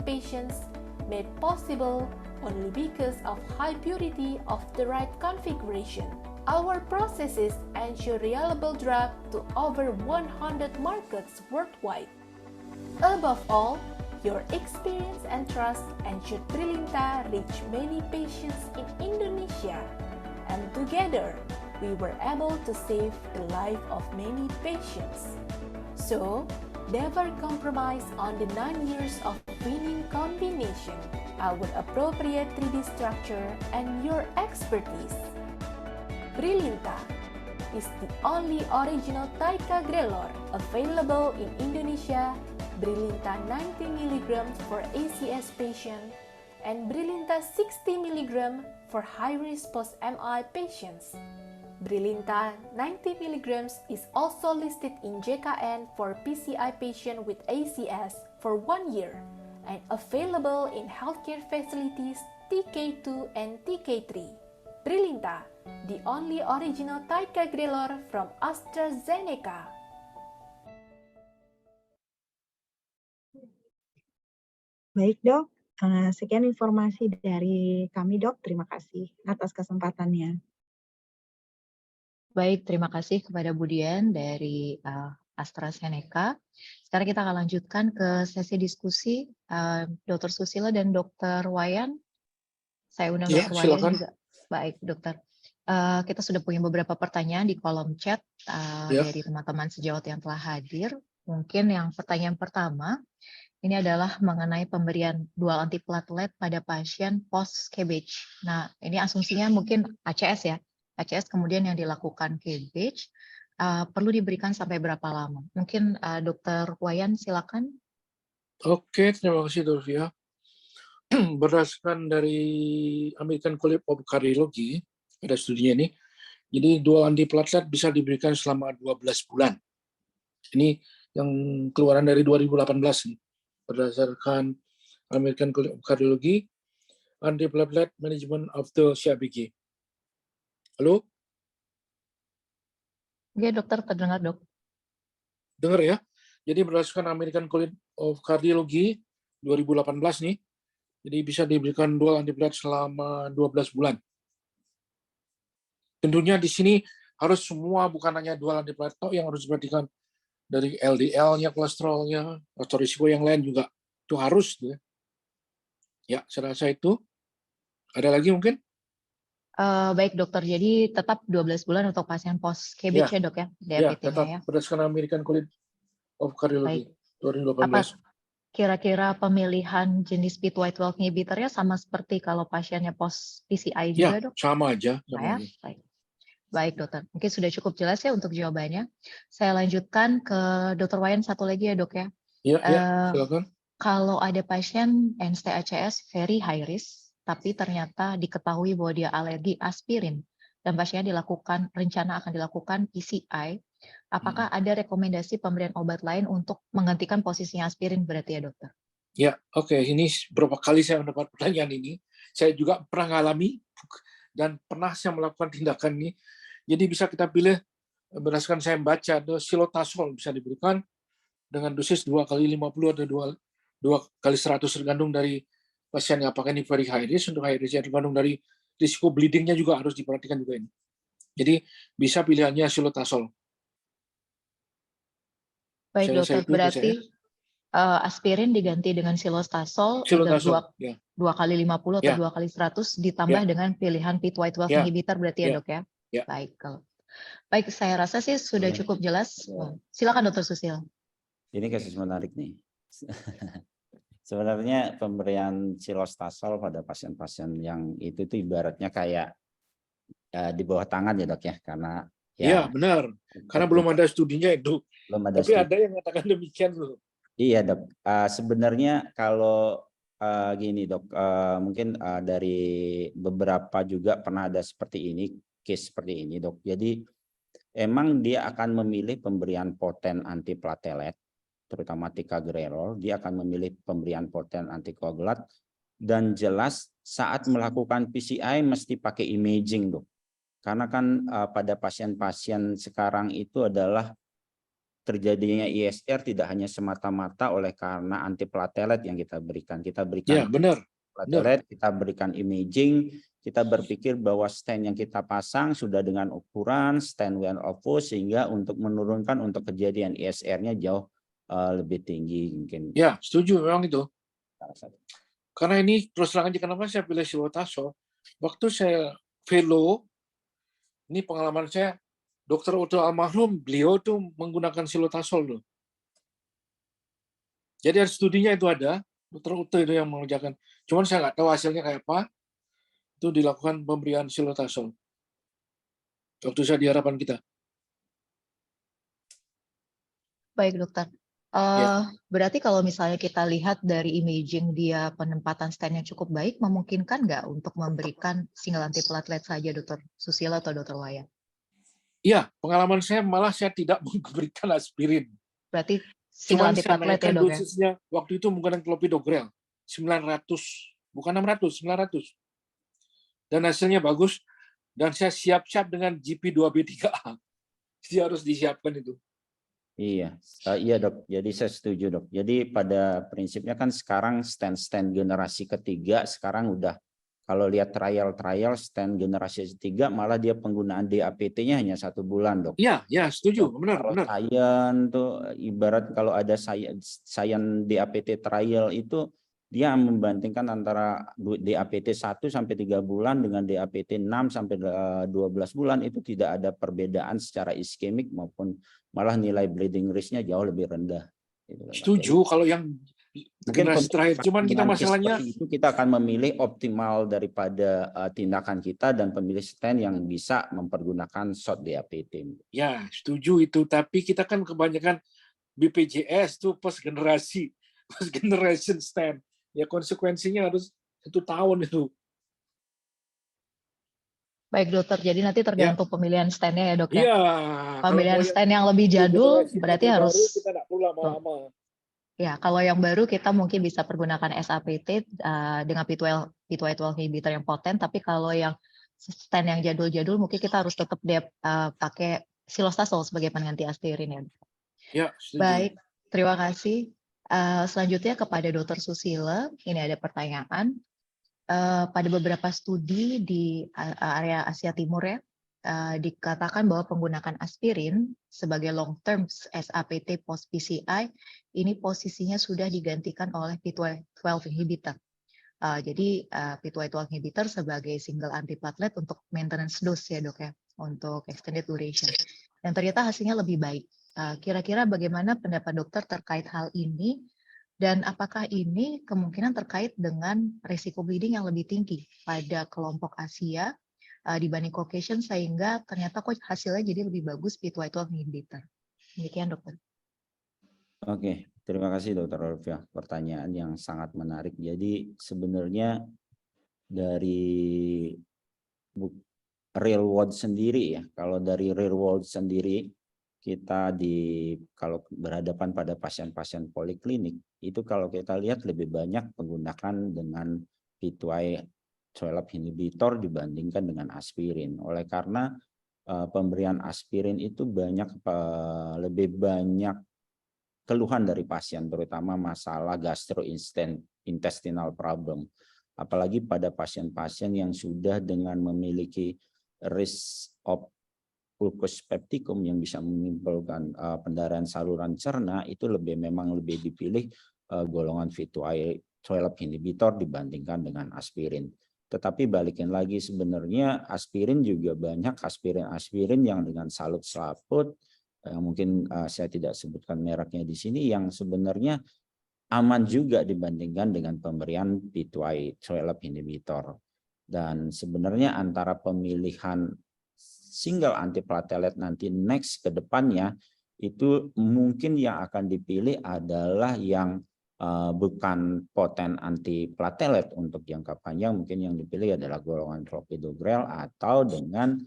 Speaker 8: patients made possible only because of high purity of the right configuration. Our processes ensure reliable drug to over 100 markets worldwide. Above all, your experience and trust ensured Brilinta reach many patients in Indonesia, and together we were able to save the life of many patients. So, never compromise on the 9 years of winning combination, our appropriate 3D structure, and your expertise. Brilinta is the only original ticagrelor available in Indonesia. Brilinta 90 mg for ACS patient and Brilinta 60 mg for high-risk post-MI patients. Brilinta 90 mg is also listed in JKN for PCI patient with ACS for 1 year and available in healthcare facilities TK2 and TK3. Brilinta, the only original ticagrelor from AstraZeneca.
Speaker 6: Baik, Dok. Sekian informasi dari kami, Dok. Terima kasih atas kesempatannya.
Speaker 5: Baik, terima kasih kepada Bu Dian dari AstraZeneca. Sekarang kita akan lanjutkan ke sesi diskusi Dr. Susilo dan Dr. Wayan. Saya undang
Speaker 2: Ya,
Speaker 5: Dr. Wayan
Speaker 2: silakan.
Speaker 5: juga. Baik, Dokter. Kita sudah punya beberapa pertanyaan di kolom chat
Speaker 2: Ya.
Speaker 5: dari teman-teman sejawat yang telah hadir. Mungkin yang pertanyaan pertama, ini adalah mengenai pemberian dual antiplatelet pada pasien post-KBH. Nah, ini asumsinya mungkin ACS ya. ACS kemudian yang dilakukan KBH, perlu diberikan sampai berapa lama? Mungkin Dr. Wayan silakan.
Speaker 2: Oke, terima kasih Dorvia. berdasarkan dari American College of Cardiology, ada studinya ini, jadi dual antiplatelet bisa diberikan selama 12 bulan. Ini yang keluaran dari 2018 nih, berdasarkan American College of Cardiology, antiplatelet management of the CABG. Halo,
Speaker 5: Oke, dokter, terdengar, dok.
Speaker 2: dengar ya? Jadi berdasarkan American College of Cardiology 2018 nih, jadi bisa diberikan dual antiplatelet selama 12 bulan. Tentunya di sini harus semua, bukan hanya dual antiplatelet yang harus diperhatikan, dari LDL-nya, kolesterolnya, atau risiko yang lain juga. Itu harus. Ya, saya rasa itu. Ada lagi mungkin?
Speaker 5: Baik, dokter. Jadi tetap 12 bulan untuk pasien post
Speaker 2: Ya,
Speaker 5: KBC, dok ya,
Speaker 2: ya,
Speaker 5: DAPT-nya
Speaker 2: tetap
Speaker 5: ya.
Speaker 2: berdasarkan American College of Cardiology
Speaker 5: Baik.
Speaker 2: 2018.
Speaker 5: Apa kira-kira pemilihan jenis P2Y12 inhibitor-nya sama seperti kalau pasiennya post PCI juga,
Speaker 2: Ya,
Speaker 5: dok?
Speaker 2: sama aja.
Speaker 5: Nah, ya? Baik. Baik, dokter. Mungkin sudah cukup jelas ya untuk jawabannya. Saya lanjutkan ke Dr. Wayan satu lagi ya, dok ya.
Speaker 2: Ya, silakan.
Speaker 5: Kalau ada pasien NST-ACS very high risk, tapi ternyata diketahui bahwa dia alergi aspirin, dan pasiennya rencana akan dilakukan PCI, apakah ada rekomendasi pemberian obat lain untuk menggantikan posisinya aspirin berarti ya, dokter?
Speaker 2: Ya, oke. Ini berapa kali saya mendapat pertanyaan ini. Saya juga pernah mengalami dan pernah saya melakukan tindakan ini. Jadi bisa kita pilih berdasarkan saya baca, silotazol bisa diberikan dengan dosis 2 kali 50 atau 2 kali 100 tergantung dari pasiennya. Apakah ini very high risk, untuk high risk tergantung dari risiko bleedingnya juga harus diperhatikan juga ini. Jadi bisa pilihannya silotazol.
Speaker 5: Baik, dokter. Berarti aspirin diganti dengan silotazol, either 2 kali 50 atau 2 kali 100 ditambah dengan pilihan P2Y12 inhibitor berarti ya, dok ya? Baik, baik, saya rasa sih sudah cukup jelas. Silakan, Dr. Susil.
Speaker 1: Ini kasus menarik nih. Sebenarnya pemberian silostazol pada pasien-pasien yang itu ibaratnya kayak di bawah tangan ya, dok ya, karena
Speaker 2: ya benar, karena belum ada studinya itu.
Speaker 1: Belum ada
Speaker 2: tapi ada yang mengatakan demikian loh.
Speaker 1: Iya, dok. Sebenarnya kalau gini, dok, mungkin dari beberapa juga pernah ada seperti ini, case seperti ini, dok. Jadi emang dia akan memilih pemberian poten antiplatelet, terutama ticagrelor. Dia akan memilih pemberian poten antikoagulat, dan jelas saat melakukan PCI mesti pakai imaging, dok. Karena kan pada pasien-pasien sekarang itu adalah terjadinya ISR tidak hanya semata-mata oleh karena antiplatelet yang kita berikan. Kita berikan platelet, kita berikan imaging, kita berpikir bahwa stent yang kita pasang sudah dengan ukuran stent WNO sehingga untuk menurunkan untuk kejadian ISR-nya jauh lebih tinggi mungkin.
Speaker 2: Ya, setuju memang itu. Karena ini terus terang aja kenapa saya pilih silotazol. Waktu saya fellow, ini pengalaman saya, Dr. Uto almarhum, beliau tuh menggunakan silotazol loh. Jadi ada studinya itu ada, Dr. Uto itu yang mengerjakan. Cuman saya nggak tahu hasilnya kayak apa. Itu dilakukan pemberian silotazol. Waktu saya di harapan kita.
Speaker 5: Baik, dokter. Berarti kalau misalnya kita lihat dari imaging dia penempatan stand yang cukup baik, memungkinkan nggak untuk memberikan single antiplatelet saja, Dr. Susilo atau Dr. Wayan?
Speaker 2: Iya, pengalaman saya malah saya tidak memberikan aspirin.
Speaker 5: Berarti single antiplatelet ya, dok ya?
Speaker 2: Dosisnya waktu itu menggunakan clopidogrel 900, bukan 600, 900. Dan hasilnya bagus. Dan saya siap-siap dengan GP2B3A. Jadi harus disiapkan itu.
Speaker 1: Iya, iya, dok. Jadi saya setuju, dok. Jadi pada prinsipnya kan sekarang stent generasi ketiga sekarang udah, kalau lihat trial stent generasi ketiga malah dia penggunaan DAPT-nya hanya 1 bulan, dok.
Speaker 2: Iya, ya setuju, benar.
Speaker 1: Sayan tuh ibarat kalau ada sayan DAPT trial itu dia membandingkan antara DAPT 1 sampai 3 bulan dengan DAPT 6 sampai 12 bulan itu tidak ada perbedaan secara iskemik maupun malah nilai bleeding risk-nya jauh lebih rendah.
Speaker 2: Setuju kalau yang generasi terakhir. Cuman kita masalahnya
Speaker 1: itu kita akan memilih optimal daripada tindakan kita dan pemilih stent yang bisa mempergunakan short DAPT.
Speaker 2: Ya, setuju itu. Tapi kita kan kebanyakan BPJS tuh post generation stent. ya konsekuensinya harus 1 tahun itu.
Speaker 5: Baik dokter, jadi nanti tergantung pemilihan stand-nya ya dok ya.
Speaker 2: Iya.
Speaker 5: Pemilihan stand yang lebih jadul berarti
Speaker 2: baru,
Speaker 5: harus
Speaker 2: kita nggak perlu lama-lama.
Speaker 5: ya, kalau yang baru kita mungkin bisa pergunakan SAPT dengan P2Y12 inhibitor yang poten, tapi kalau yang stand yang jadul-jadul mungkin kita harus tetap pakai silostasol sebagai pengganti aspirin ya.
Speaker 2: Ya, setuju.
Speaker 5: Baik, terima kasih. Selanjutnya kepada Dr. Susila, ini ada pertanyaan. Pada beberapa studi di area Asia Timur ya, dikatakan bahwa penggunaan aspirin sebagai long term SAPT post PCI ini posisinya sudah digantikan oleh P2Y12 inhibitor. Jadi P2Y12 inhibitor sebagai single antiplatelet untuk maintenance dose ya dok ya, untuk extended duration. Dan ternyata hasilnya lebih baik. Kira-kira bagaimana pendapat dokter terkait hal ini? Dan apakah ini kemungkinan terkait dengan risiko bleeding yang lebih tinggi pada kelompok Asia dibanding Caucasian sehingga ternyata kok hasilnya jadi lebih bagus P2Y12 inhibitor. Demikian dokter.
Speaker 1: Oke, terima kasih Dokter Olivia. Pertanyaan yang sangat menarik. Jadi sebenarnya dari real world sendiri ya, kalau dari real world sendiri kita kalau berhadapan pada pasien-pasien poliklinik itu kalau kita lihat lebih banyak menggunakan dengan P2Y12 inhibitor dibandingkan dengan aspirin. Oleh karena pemberian aspirin itu lebih banyak keluhan dari pasien, terutama masalah gastrointestinal problem. Apalagi pada pasien-pasien yang sudah dengan memiliki risk of ulcus pepticum yang bisa menimbulkan pendarahan saluran cerna, itu memang lebih dipilih golongan P2Y12 inhibitor dibandingkan dengan aspirin. Tetapi balikin lagi sebenarnya aspirin juga banyak aspirin yang dengan salut selaput, mungkin saya tidak sebutkan mereknya di sini, yang sebenarnya aman juga dibandingkan dengan pemberian P2Y12 inhibitor. Dan sebenarnya antara pemilihan single antiplatelet nanti next ke depannya itu mungkin yang akan dipilih adalah yang bukan poten antiplatelet untuk jangka panjang, mungkin yang dipilih adalah golongan clopidogrel atau dengan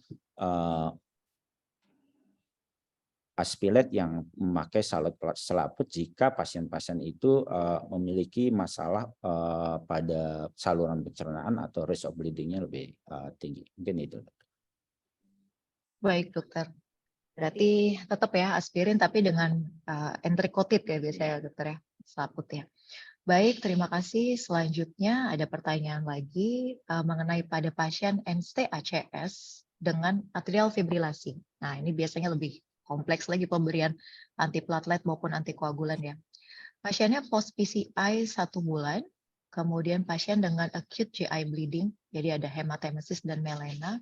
Speaker 1: aspilet yang memakai salut selaput jika pasien-pasien itu memiliki masalah pada saluran pencernaan atau risk of bleeding-nya lebih tinggi. Mungkin itu.
Speaker 5: Baik dokter. Berarti tetap ya aspirin tapi dengan entericotid ya biasanya dokter ya, selaput ya. Baik, terima kasih. Selanjutnya ada pertanyaan lagi mengenai pada pasien NST-ACS dengan atrial fibrilasi. Nah, ini biasanya lebih kompleks lagi pemberian antiplatelet maupun antikoagulan ya. Pasiennya post PCI 1 bulan, kemudian pasien dengan acute GI bleeding, jadi ada hematemesis dan melena.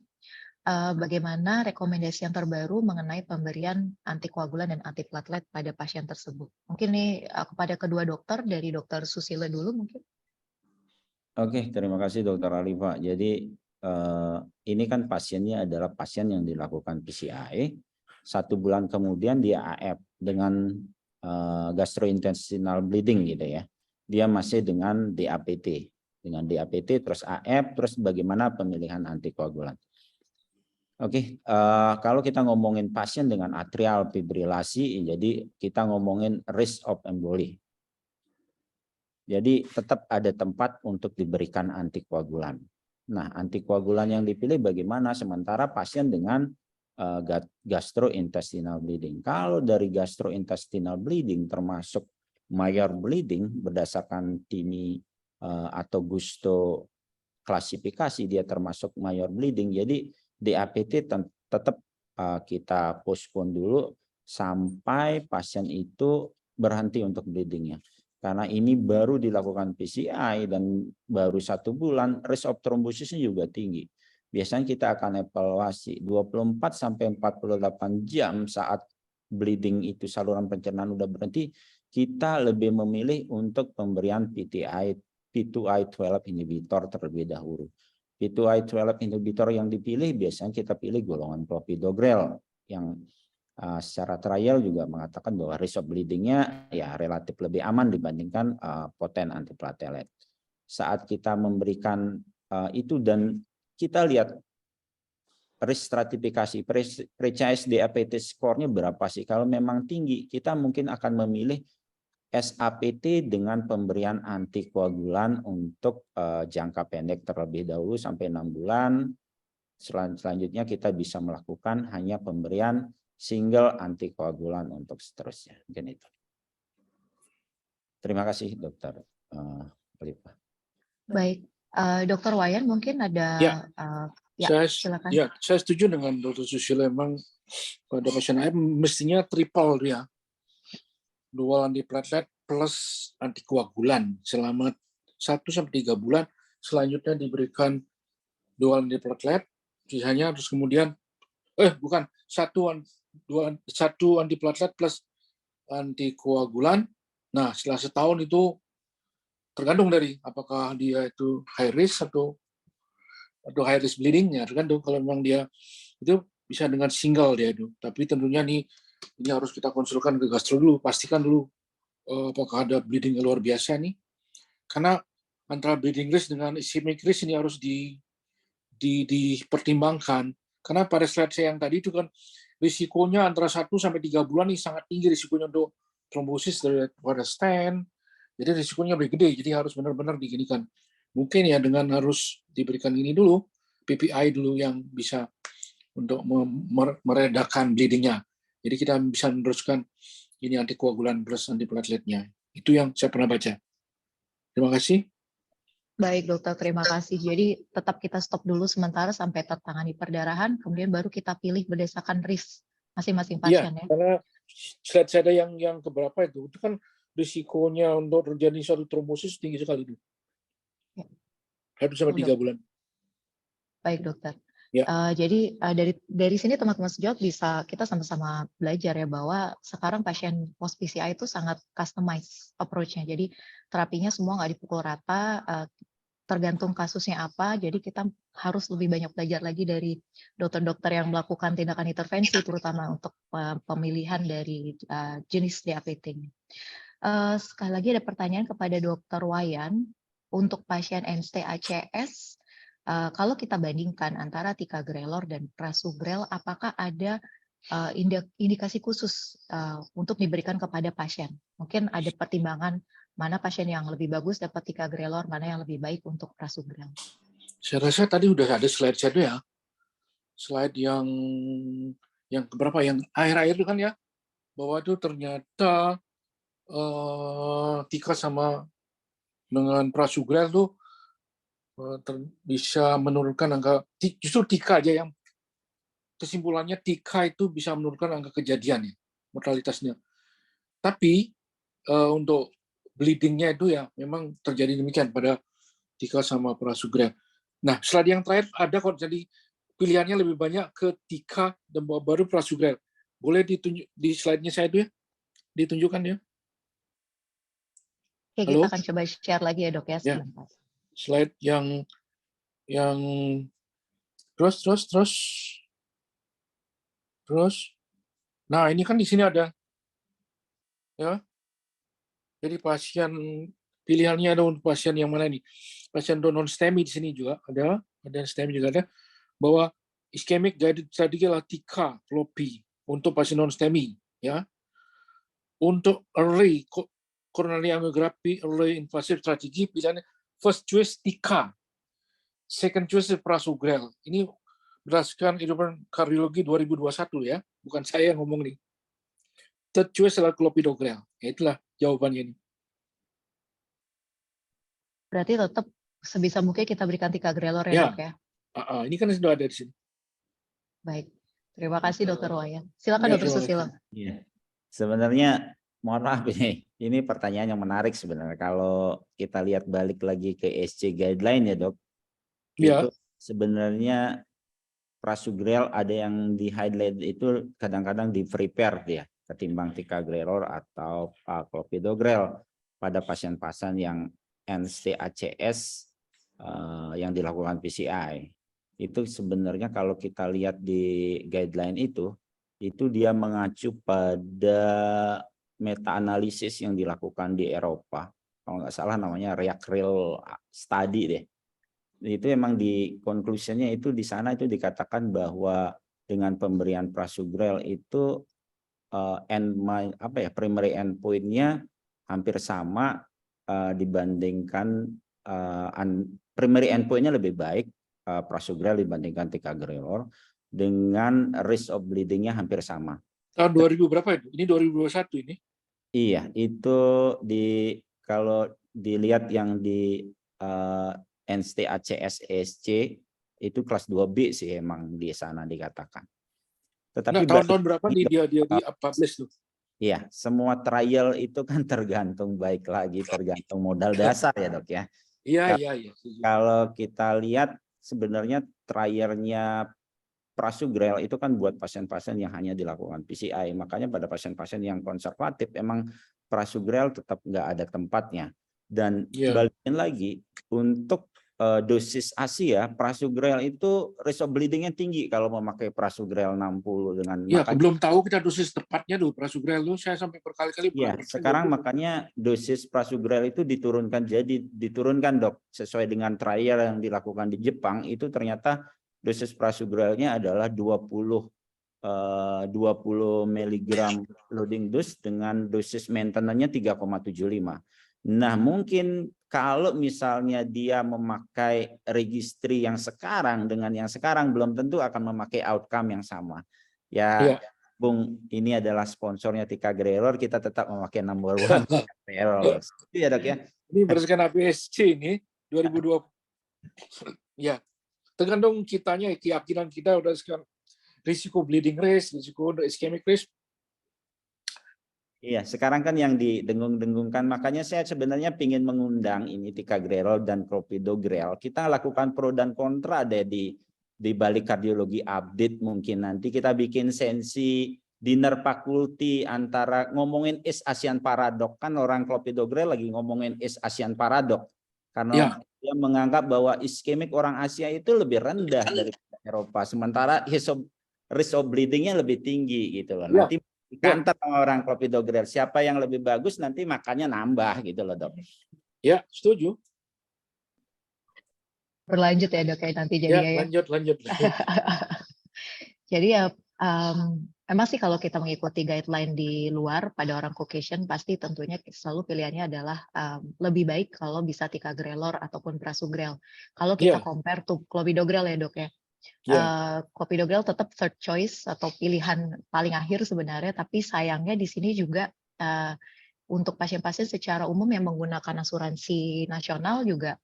Speaker 5: Bagaimana rekomendasi yang terbaru mengenai pemberian antikoagulan dan antiplatelet pada pasien tersebut? Mungkin nih kepada kedua dokter, dari Dokter Susila dulu mungkin.
Speaker 1: Oke, terima kasih Dokter Alifa. Jadi ini kan pasiennya adalah pasien yang dilakukan PCI, 1 bulan kemudian dia AF dengan gastrointestinal bleeding gitu ya. Dia masih dengan DAPT, terus AF, terus bagaimana pemilihan antikoagulan? Oke, kalau kita ngomongin pasien dengan atrial fibrilasi, jadi kita ngomongin risk of emboli. Jadi tetap ada tempat untuk diberikan antikoagulan. Nah, antikoagulan yang dipilih bagaimana sementara pasien dengan gastrointestinal bleeding. Kalau dari gastrointestinal bleeding termasuk major bleeding berdasarkan TIMI atau Gusto klasifikasi dia termasuk major bleeding. Jadi DAPT tetap kita postpone dulu sampai pasien itu berhenti untuk bleedingnya. Karena ini baru dilakukan PCI dan baru 1 bulan, risk of thrombosisnya juga tinggi. Biasanya kita akan evaluasi 24 sampai 48 jam saat bleeding itu saluran pencernaan udah berhenti, kita lebih memilih untuk pemberian P2Y12 inhibitor terlebih dahulu. P2Y12 inhibitor yang dipilih biasanya kita pilih golongan clopidogrel yang secara trial juga mengatakan bahwa risk of bleeding-nya ya relatif lebih aman dibandingkan poten antiplatelet. saat kita memberikan itu dan kita lihat risk stratifikasi, pre-CSD APT skornya berapa sih? Kalau memang tinggi, kita mungkin akan memilih SAPT dengan pemberian antikoagulan untuk jangka pendek terlebih dahulu sampai 6 bulan. Selanjutnya kita bisa melakukan hanya pemberian single antikoagulan untuk seterusnya. Mungkin itu. Terima kasih, Dokter Oliva.
Speaker 5: Baik, Dokter Wayan mungkin ada silakan.
Speaker 2: Ya, saya setuju dengan Dr. Susilo. Memang pada pasien AF mestinya triple dia, dual antiplatelet plus antikoagulan selama 1-3 bulan. Selanjutnya diberikan dual antiplatelet, sisanya terus kemudian satu antiplatelet plus antikoagulan. Nah, setelah setahun itu tergantung dari apakah dia itu high risk atau high risk bleedingnya, tergantung. Kalau memang dia itu bisa dengan single dia itu, tapi tentunya ini harus kita konsulkan ke gastro dulu, pastikan dulu apakah ada bleeding yang luar biasa nih, karena antara bleeding risk dengan ischemic risk ini harus dipertimbangkan, karena pada slide saya yang tadi itu kan risikonya antara 1-3 bulan ini sangat tinggi risikonya untuk trombosis daripada stent, jadi risikonya lebih gede, jadi harus benar-benar diginikan. Mungkin ya dengan harus diberikan ini dulu, PPI dulu yang bisa untuk meredakan bleedingnya. Jadi kita bisa meneruskan ini antikoagulan plus antiplateletnya. Itu yang saya pernah baca. Terima kasih.
Speaker 5: Baik dokter, terima kasih. Jadi tetap kita stop dulu sementara sampai tertangani perdarahan, kemudian baru kita pilih berdasarkan risk masing-masing pasien ya.
Speaker 2: Karena slide saya yang keberapa itu kan risikonya untuk terjadi suatu trombosis tinggi sekali itu. 1-3 bulan.
Speaker 5: Baik dokter.
Speaker 2: Ya.
Speaker 5: Jadi dari sini teman-teman sejawat bisa kita sama-sama belajar ya bahwa sekarang pasien post PCI itu sangat customized approach-nya. Jadi terapinya semua nggak dipukul rata, tergantung kasusnya apa. Jadi kita harus lebih banyak belajar lagi dari dokter-dokter yang melakukan tindakan intervensi, terutama untuk pemilihan dari jenis DAPT. Sekali lagi ada pertanyaan kepada Dokter Wayan. Untuk pasien NST-ACS, kalau kita bandingkan antara ticagrelor dan prasugrel, apakah ada indikasi khusus untuk diberikan kepada pasien? Mungkin ada pertimbangan mana pasien yang lebih bagus dapat ticagrelor, mana yang lebih baik untuk prasugrel.
Speaker 2: Saya rasa tadi udah ada slide saya ya. Slide yang berapa? Yang akhir-akhir itu kan ya, bahwa itu ternyata tika sama dengan prasugrel tuh bisa menurunkan angka, justru tika aja yang kesimpulannya tika itu bisa menurunkan angka kejadian ya, mortalitasnya. Tapi untuk bleedingnya itu ya memang terjadi demikian pada tika sama prasugrel. Nah, slide yang terakhir ada kok, jadi pilihannya lebih banyak ke tika dan baru prasugrel. Boleh ditunjuk di slide-nya saya itu ya, ditunjukkan ya.
Speaker 5: Oke,
Speaker 2: halo?
Speaker 5: Kita akan coba share lagi ya dok ya.
Speaker 2: Ya. Slide yang terus. Nah, ini kan di sini ada ya. Jadi pasien pilihannya ada untuk pasien yang mana ini? Pasien non STEMI di sini juga ada STEMI juga ada, bahwa ischemic guided strategy adalah tika, floppy untuk pasien non STEMI ya. Untuk early coronary angiography, early invasive strategy, pilihannya first choice tika, second choice prasugrel. Ini berdasarkan European Cardiology 2021 ya, bukan saya yang ngomong nih. Third choice adalah clopidogrel. Ya, itulah jawabannya ini.
Speaker 5: Berarti tetap sebisa mungkin kita berikan ticagrelor ya dok ya.
Speaker 2: Ini kan sudah ada di sini.
Speaker 5: Baik, terima kasih Dokter Wayan. Silakan Dokter Susilo.
Speaker 1: Iya. Sebenarnya mohon maaf ini pertanyaan yang menarik sebenarnya. Kalau kita lihat balik lagi ke SC guideline ya dok, itu sebenarnya prasugrel ada yang di highlight itu kadang-kadang di prepare dia ketimbang ticagrelor atau clopidogrel pada pasien-pasien yang NST-ACS yang dilakukan PCI. Itu sebenarnya kalau kita lihat di guideline itu dia mengacu pada meta-analisis yang dilakukan di Eropa kalau nggak salah namanya Real Study deh. Itu emang di konklusinya itu di sana itu dikatakan bahwa dengan pemberian prasugrel itu primary endpoint-nya hampir sama dibandingkan primary endpoint-nya lebih baik prasugrel dibandingkan ticagrelor dengan risk of bleeding-nya hampir sama.
Speaker 2: Tahun 2000 berapa itu? Ini 2021 ini?
Speaker 1: Iya, itu kalau dilihat yang di NST-ACS-ESC itu kelas 2B sih emang di sana dikatakan. Tetapi
Speaker 2: tahun-tahun berapa dia publish tuh?
Speaker 1: Iya, semua trial itu kan tergantung tergantung modal dasar ya dok ya.
Speaker 2: Iya.
Speaker 1: Kalau kita lihat sebenarnya trialnya prasugrel itu kan buat pasien-pasien yang hanya dilakukan PCI. Makanya pada pasien-pasien yang konservatif emang prasugrel tetap nggak ada tempatnya. Dan balikin lagi untuk dosis Asia, prasugrel itu risk of bleeding-nya tinggi kalau memakai prasugrel 60 dengan
Speaker 2: belum tahu kita dosis tepatnya tuh prasugrel tuh saya sampai berkali-kali.
Speaker 1: Iya, sekarang makanya dosis prasugrel itu diturunkan dok sesuai dengan trial yang dilakukan di Jepang itu ternyata dosis prasugrelnya adalah 20 mg loading dose dengan dosis maintenance-nya 3,75. Nah, mungkin kalau misalnya dia memakai registry yang sekarang dengan yang sekarang belum tentu akan memakai outcome yang sama. Ya, Bung, ini adalah sponsornya ticagrelor, kita tetap memakai number one ticagrelor. Iya dok ya.
Speaker 2: Ini berdasarkan APSC ini 2020. Ya, tergantung kitanya, keyakinan kita berdasarkan risiko bleeding risk, risiko ischemic risk.
Speaker 1: Iya, sekarang kan yang didengung-dengungkan, makanya saya sebenarnya ingin mengundang ini ticagrelor dan clopidogrel. Kita lakukan pro dan kontra deh di balik kardiologi update, mungkin nanti kita bikin sensi dinner faculty antara ngomongin East Asian Paradox, kan orang clopidogrel lagi ngomongin East Asian Paradox karena dia menganggap bahwa ischemic orang Asia itu lebih rendah dari Eropa, sementara risk of bleeding-nya lebih tinggi gitu loh. Nanti kantor sama orang clopidogrel siapa yang lebih bagus nanti makannya nambah gitu loh dok.
Speaker 2: Ya, setuju.
Speaker 5: Berlanjut ya dok ya nanti jadinya ya.
Speaker 2: Lanjut.
Speaker 5: Jadi ya emang sih kalau kita mengikuti guideline di luar pada orang Caucasian pasti tentunya selalu pilihannya adalah lebih baik kalau bisa ticagrelor ataupun prasugrel. Kalau kita compare tuh clopidogrel ya dok ya. Clopidogrel tetap third choice atau pilihan paling akhir sebenarnya, tapi sayangnya di sini juga untuk pasien-pasien secara umum yang menggunakan asuransi nasional juga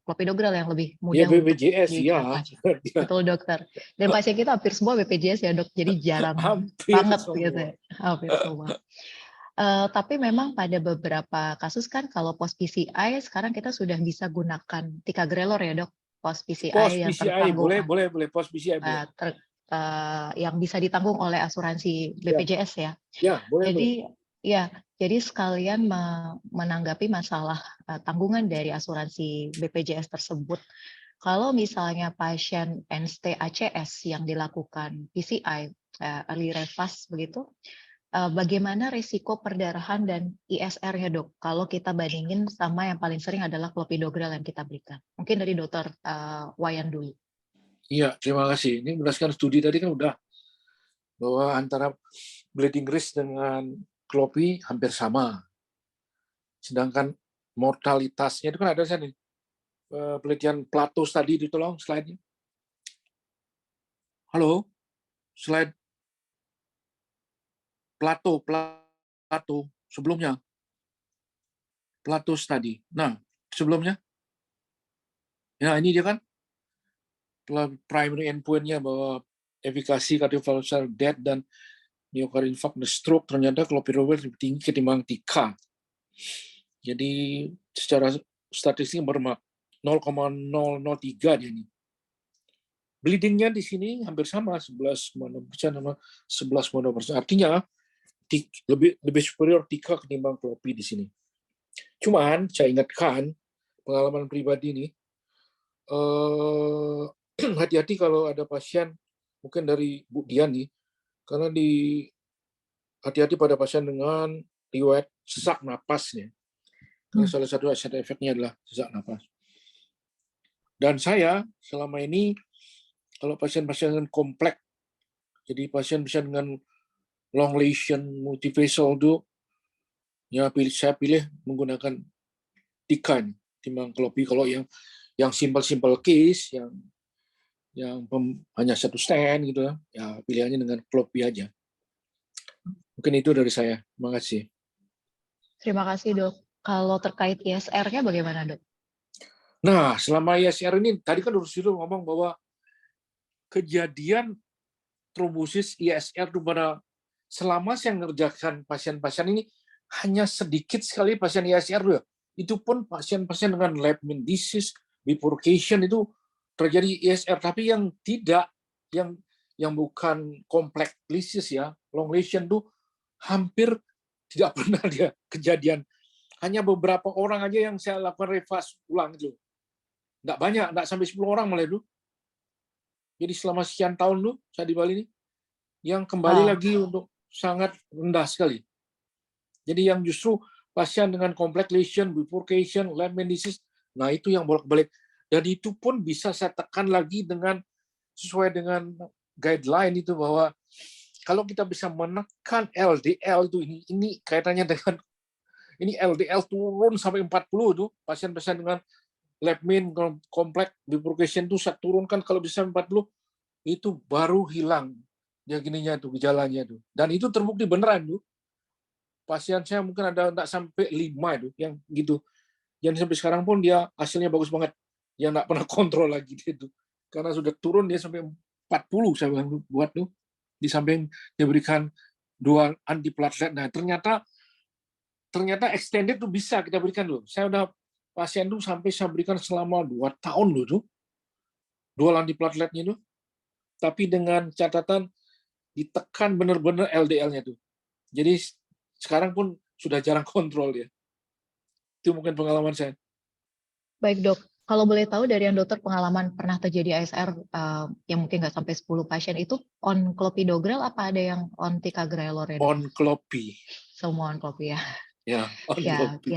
Speaker 5: clopidogrel yang lebih mudah
Speaker 2: BPJS
Speaker 5: betul dokter. Dan pasien kita hampir semua BPJS ya dok, jadi jarang banget gitu ya. Hampir semua. Tapi memang pada beberapa kasus kan kalau post PCI sekarang kita sudah bisa gunakan ticagrelor ya dok. Post PCI yang tertanggung,
Speaker 2: boleh post PCI
Speaker 5: yang bisa ditanggung oleh asuransi BPJS ya.
Speaker 2: Boleh.
Speaker 5: Jadi sekalian menanggapi masalah tanggungan dari asuransi BPJS tersebut. Kalau misalnya pasien NST-ACS yang dilakukan PCI early refast begitu, bagaimana risiko perdarahan dan ISR-nya dok? Kalau kita bandingin sama yang paling sering adalah clopidogrel yang kita berikan. Mungkin dari dokter Wayan dulu.
Speaker 2: Iya, terima kasih. Ini berdasarkan studi tadi kan udah bahwa antara bleeding risk dengan clopi hampir sama. Sedangkan mortalitasnya itu kan ada nih penelitian Plato tadi ditolong slide-nya. Halo, slide. Plato sebelumnya. Plato study. Nah, sebelumnya. Ya, ini dia kan. Primary endpoint-nya bahwa efikasi cardiovascular death dan myocardial infarct dan stroke ternyata clopidogrel lebih tinggi ketimbang TICA. Jadi secara statistik 0,003 dia ini. Bleeding-nya di sini hampir sama 11,6% sama 11,2%. Artinya lebih superior TICA ketimbang clopi di sini. Cuman saya ingatkan pengalaman pribadi ini, hati-hati kalau ada pasien mungkin dari Bu Dian nih, karena hati-hati pada pasien dengan riwayat sesak napasnya. Karena salah satu side effect-nya adalah sesak napas. Dan saya selama ini kalau pasien-pasien dengan kompleks, jadi pasien-pasien dengan long lesion multifacial itu, ya saya pilih menggunakan Tika ini, timbang Cloppi. Kalau yang simple case, yang hanya satu stand gitu ya pilihannya dengan Cloppi aja. Mungkin itu dari saya. Terima kasih.
Speaker 5: Terima kasih, Dok. Kalau terkait ISR-nya bagaimana, Dok?
Speaker 2: Nah, selama ISR ini, tadi kan sudah ngomong bahwa kejadian trombosis ISR itu selama saya mengerjakan pasien-pasien ini, hanya sedikit sekali pasien ISR ya. Itu pun pasien-pasien dengan lab-mean disease, bifurcation itu terjadi ISR. Tapi yang tidak, yang bukan complex lesions ya, long lesion itu hampir tidak pernah dia kejadian. Hanya beberapa orang aja yang saya lakukan revas ulang itu. Nggak banyak, nggak sampai 10 orang malah itu. Jadi selama sekian tahun tuh saya di Bali ini, yang kembali lagi untuk sangat rendah sekali. Jadi yang justru pasien dengan complex lesion, bifurcation, lab-mean disease, nah itu yang bolak-balik. Dan itu pun bisa saya tekan lagi dengan sesuai dengan guideline itu bahwa kalau kita bisa menekan LDL itu ini kaitannya dengan ini LDL turun sampai 40 itu pasien-pasien dengan lab-mean complex bifurcation itu saya turunkan kalau bisa 40 itu baru hilang ya gininya tuh gejalanya tuh. Dan itu terbukti beneran tuh. Pasien saya mungkin ada enggak sampai 5 itu yang gitu. Yang sampai sekarang pun dia hasilnya bagus banget. Yang enggak pernah kontrol lagi itu. Karena sudah turun dia sampai 40 saya buat tuh. Di samping dia berikan 2 antiplatelet. Nah, ternyata extended tuh bisa kita berikan loh. Saya udah pasien tuh sampai saya berikan selama 2 tahun loh tuh. 2 antiplateletnya tuh. Tapi dengan catatan ditekan benar-benar LDL-nya tuh. Jadi sekarang pun sudah jarang kontrol ya. Itu mungkin pengalaman saya.
Speaker 5: Baik, Dok. Kalau boleh tahu dari yang dokter pengalaman pernah terjadi ASR yang mungkin nggak sampai 10 pasien itu on clopidogrel apa ada yang on ticagrelor ya?
Speaker 2: On Cloppi.
Speaker 5: Semua on Cloppi ya.
Speaker 2: Ya, on Cloppi.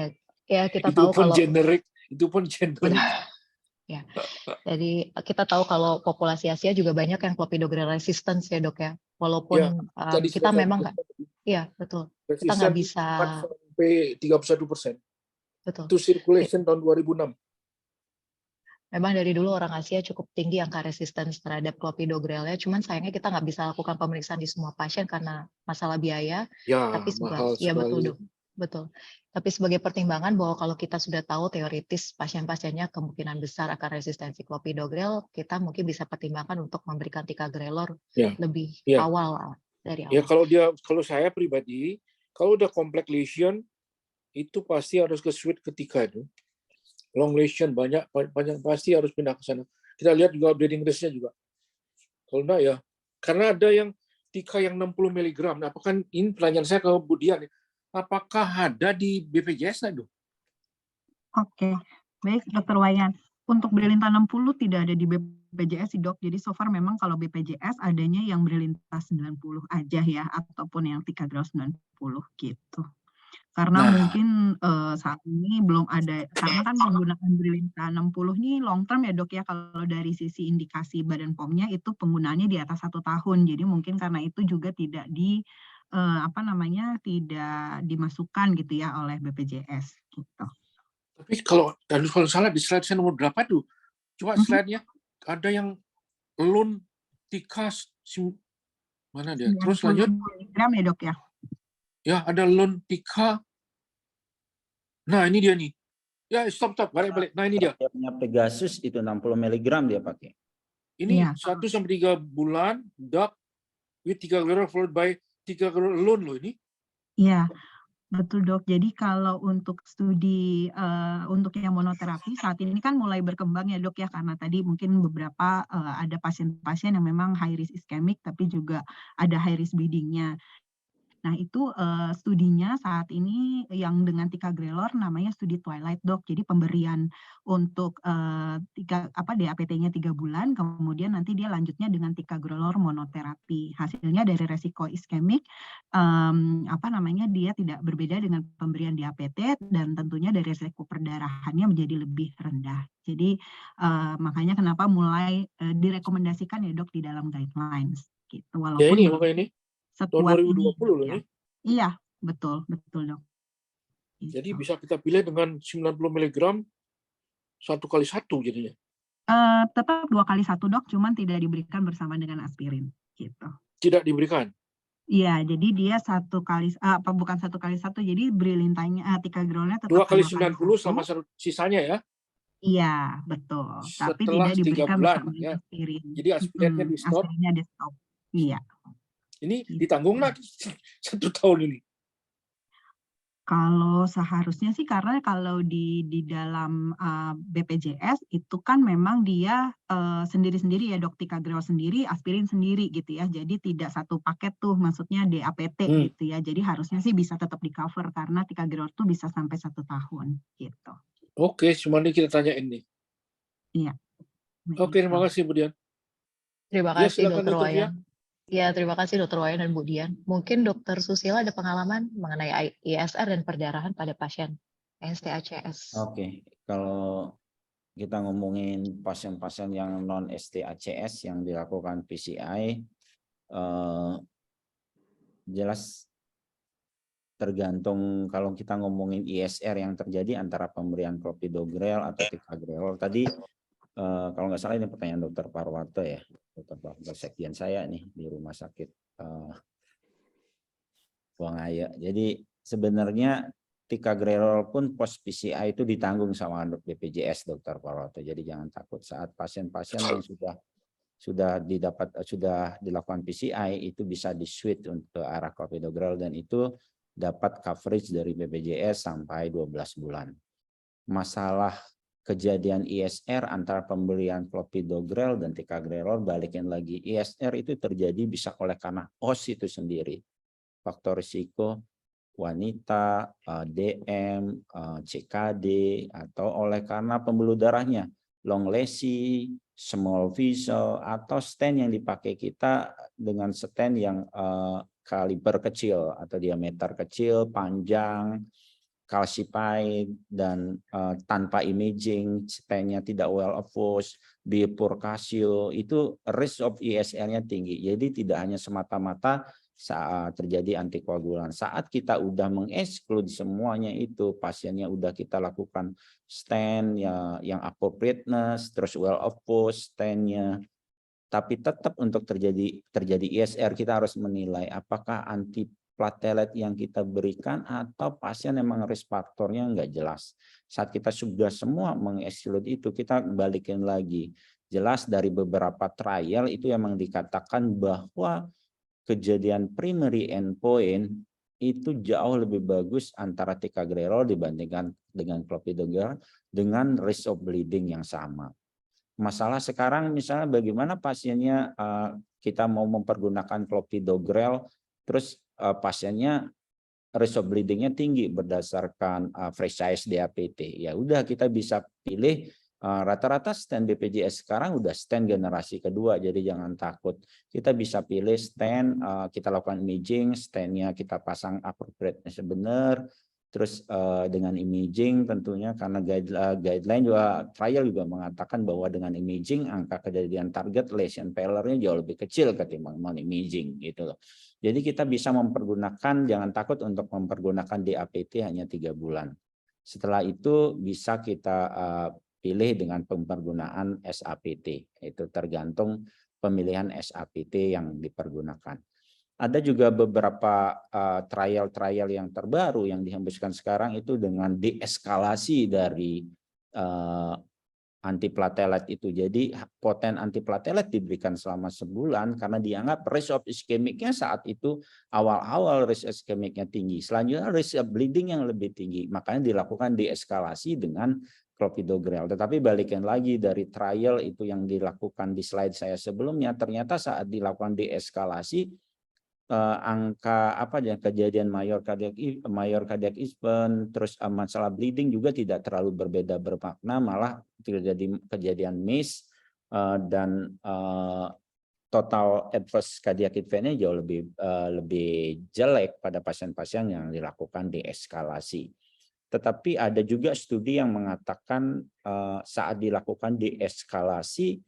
Speaker 5: Ya, kita
Speaker 2: itu
Speaker 5: tahu
Speaker 2: pun
Speaker 5: kalau
Speaker 2: generik, itu pun generik.
Speaker 5: Ya. Jadi kita tahu kalau populasi Asia juga banyak yang clopidogrel resistance ya, Dok ya. Walaupun kita memang nggak, iya betul. Kita nggak bisa.
Speaker 2: 4-31%.
Speaker 5: Betul.
Speaker 2: Itu circulation tahun 2006.
Speaker 5: Memang dari dulu orang Asia cukup tinggi angka resistance terhadap clopidogrelnya. Cuman sayangnya kita nggak bisa lakukan pemeriksaan di semua pasien karena masalah biaya.
Speaker 2: Ya,
Speaker 5: tapi
Speaker 2: mahal
Speaker 5: ya
Speaker 2: sekali.
Speaker 5: betul, Dok. Betul. Tapi sebagai pertimbangan bahwa kalau kita sudah tahu teoritis pasien-pasiennya kemungkinan besar akan resistensi clopidogrel, kita mungkin bisa pertimbangkan untuk memberikan ticagrelor lebih awal dari awal.
Speaker 2: Ya kalau saya pribadi, kalau udah complex lesion itu pasti harus ke switch ketika itu. Long lesion banyak pasti harus pindah ke sana. Kita lihat juga bleeding risk-nya juga. Kalau enggak ya, karena ada yang Tika yang 60 mg. Nah, apakah ini pertanyaan saya ke Bu Dian, apakah ada di BPJS itu?
Speaker 6: Oke, baik Dokter Wayan. Untuk Brilinta 60 tidak ada di BPJS sih Dok. Jadi so far memang kalau BPJS adanya yang Brilinta 90 aja ya, ataupun yang ticagrelor 90 gitu. Karena mungkin saat ini belum ada, karena kan penggunaan Brilinta 60 ini long term ya Dok ya, kalau dari sisi indikasi Badan POM-nya itu penggunaannya di atas 1 tahun. Jadi mungkin karena itu juga tidak tidak dimasukkan gitu ya oleh BPJS gitu.
Speaker 2: Tapi kalau salah di slide saya nomor berapa tuh? Coba slide-nya ada yang loan Tika mana dia? Terus lanjut.
Speaker 6: Ya Dok ya.
Speaker 2: Ya, ada loan Tika. Nah, ini dia nih. Ya, stop. Balik. Nah, ini dia.
Speaker 1: Pegasus itu 60 mg dia pakai.
Speaker 2: Ini 1-3 bulan, DAP with ticagrelor followed by ticagrelor alone loh ini.
Speaker 6: Iya, betul Dok. Jadi kalau untuk studi untuk yang monoterapi saat ini kan mulai berkembang ya Dok ya, karena tadi mungkin beberapa ada pasien-pasien yang memang high risk iskemik tapi juga ada high risk bleeding-nya. Nah, itu studinya saat ini yang dengan ticagrelor namanya studi Twilight Dok. Jadi pemberian untuk DAPT-nya 3 bulan, kemudian nanti dia lanjutnya dengan ticagrelor monoterapi. Hasilnya dari resiko iskemik dia tidak berbeda dengan pemberian DAPT dan tentunya dari resiko perdarahannya menjadi lebih rendah. Jadi makanya kenapa mulai direkomendasikan ya Dok di dalam guidelines gitu.
Speaker 2: Ya
Speaker 6: Walaupun
Speaker 2: ini makanya ini tahun
Speaker 6: sekuat ini
Speaker 2: 2020 loh
Speaker 6: ya.
Speaker 2: ini.
Speaker 6: Iya, betul Dok.
Speaker 2: Jadi
Speaker 6: Gitu.
Speaker 2: bisa kita pilih dengan 90 mg 1x1 jadinya.
Speaker 6: Tetap 2x1 Dok, cuman tidak diberikan bersama dengan aspirin gitu.
Speaker 2: Tidak diberikan.
Speaker 6: Iya, jadi dia 1x1, jadi brilintanya ticagrelornya tetap
Speaker 2: 2x90
Speaker 6: 2x1.
Speaker 2: sama sisanya ya.
Speaker 6: Iya, betul. Tapi
Speaker 2: Setelah
Speaker 6: tidak
Speaker 2: 3
Speaker 6: diberikan
Speaker 2: bulan
Speaker 6: bersama
Speaker 2: ya.
Speaker 6: aspirin.
Speaker 2: Jadi aspirinnya di stop.
Speaker 6: Aspirinnya di stop. Iya.
Speaker 2: Ini ditanggung nggak 1 tahun ini?
Speaker 6: Kalau seharusnya sih karena kalau di dalam BPJS itu kan memang dia sendiri-sendiri ya Dok, ticagrelor sendiri, aspirin sendiri gitu ya. Jadi tidak satu paket tuh, maksudnya DAPT gitu ya. Jadi harusnya sih bisa tetap di cover karena ticagrelor tuh bisa sampai 1 tahun gitu.
Speaker 2: Oke, cuma ini kita tanyain nih.
Speaker 6: Iya.
Speaker 2: Oke, terima kasih Bu Dian.
Speaker 5: Terima
Speaker 2: Ya,
Speaker 5: kasih
Speaker 2: silakan
Speaker 5: Dr.
Speaker 2: Dr. Fia.
Speaker 5: Wayan. Ya, terima kasih Dr. Wayan dan Bu Dian. Mungkin Dr. Susila ada pengalaman mengenai ISR dan perdarahan pada pasien ST-ACS.
Speaker 1: Oke, kalau kita ngomongin pasien-pasien yang non ST-ACS yang dilakukan PCI, jelas tergantung kalau kita ngomongin ISR yang terjadi antara pemberian clopidogrel atau ticagrelor tadi. Kalau nggak salah ini pertanyaan Dr. Parwarto ya, Dr. Parwarto sekjen saya nih di rumah sakit Wangaya. Jadi sebenarnya ticagrelor pun post PCI itu ditanggung sama BPJS Dr. Parwarto. Jadi jangan takut saat pasien-pasien yang sudah dilakukan PCI itu bisa di-switch untuk arah clopidogrel dan itu dapat coverage dari BPJS sampai 12 bulan. Masalah kejadian ISR antara pemberian clopidogrel dan ticagrelor, balikin lagi, ISR itu terjadi bisa oleh karena OS itu sendiri, faktor risiko wanita, DM, CKD, atau oleh karena pembuluh darahnya, long lesi, small vessel, atau stent yang dipakai kita dengan stent yang kaliber kecil atau diameter kecil, panjang, calcified dan tanpa imaging, stentnya tidak well effused, bifurcatio, itu risk of ISR-nya tinggi. Jadi tidak hanya semata-mata saat terjadi antikoagulan. Saat kita udah mengeksklud semuanya itu, pasiennya udah kita lakukan stent yang appropriateness, terus well effused stentnya, tapi tetap untuk terjadi ISR kita harus menilai apakah antiplatelet yang kita berikan atau pasien memang risk faktornya nggak jelas. Saat kita sudah semua mengeksklud itu, kita balikin lagi. Jelas dari beberapa trial itu memang dikatakan bahwa kejadian primary endpoint itu jauh lebih bagus antara ticagrelor dibandingkan dengan clopidogrel dengan risk of bleeding yang sama. Masalah sekarang misalnya bagaimana pasiennya kita mau mempergunakan clopidogrel, terus pasiennya risk of bleedingnya tinggi berdasarkan fresh size DAPT. Ya udah kita bisa pilih rata-rata stent BPJS sekarang udah stent generasi kedua, jadi jangan takut. Kita bisa pilih stent, kita lakukan imaging, stentnya kita pasang appropriate-nya sebenar. Terus dengan imaging tentunya karena guideline juga trial juga mengatakan bahwa dengan imaging angka kejadian target lesion failure-nya jauh lebih kecil ketimbang non imaging gitu loh. Jadi kita bisa mempergunakan, jangan takut untuk mempergunakan DAPT hanya 3 bulan. Setelah itu bisa kita pilih dengan pempergunaan SAPT. Itu tergantung pemilihan SAPT yang dipergunakan. Ada juga beberapa trial-trial yang terbaru yang dihembuskan sekarang itu dengan deeskalasi dari antiplatelet itu. Jadi poten antiplatelet diberikan selama sebulan karena dianggap risk of iskemiknya saat itu awal-awal risk iskemiknya tinggi. Selanjutnya risk of bleeding yang lebih tinggi. Makanya dilakukan deeskalasi dengan clopidogrel. Tetapi balikan lagi dari trial itu yang dilakukan di slide saya sebelumnya, ternyata saat dilakukan deeskalasi angka apa ya, kejadian mayor cardiac event, terus masalah bleeding juga tidak terlalu berbeda bermakna, malah terjadi kejadian miss dan total adverse cardiac event-nya jauh lebih jelek pada pasien-pasien yang dilakukan deeskalasi. Tetapi ada juga studi yang mengatakan saat dilakukan deeskalasi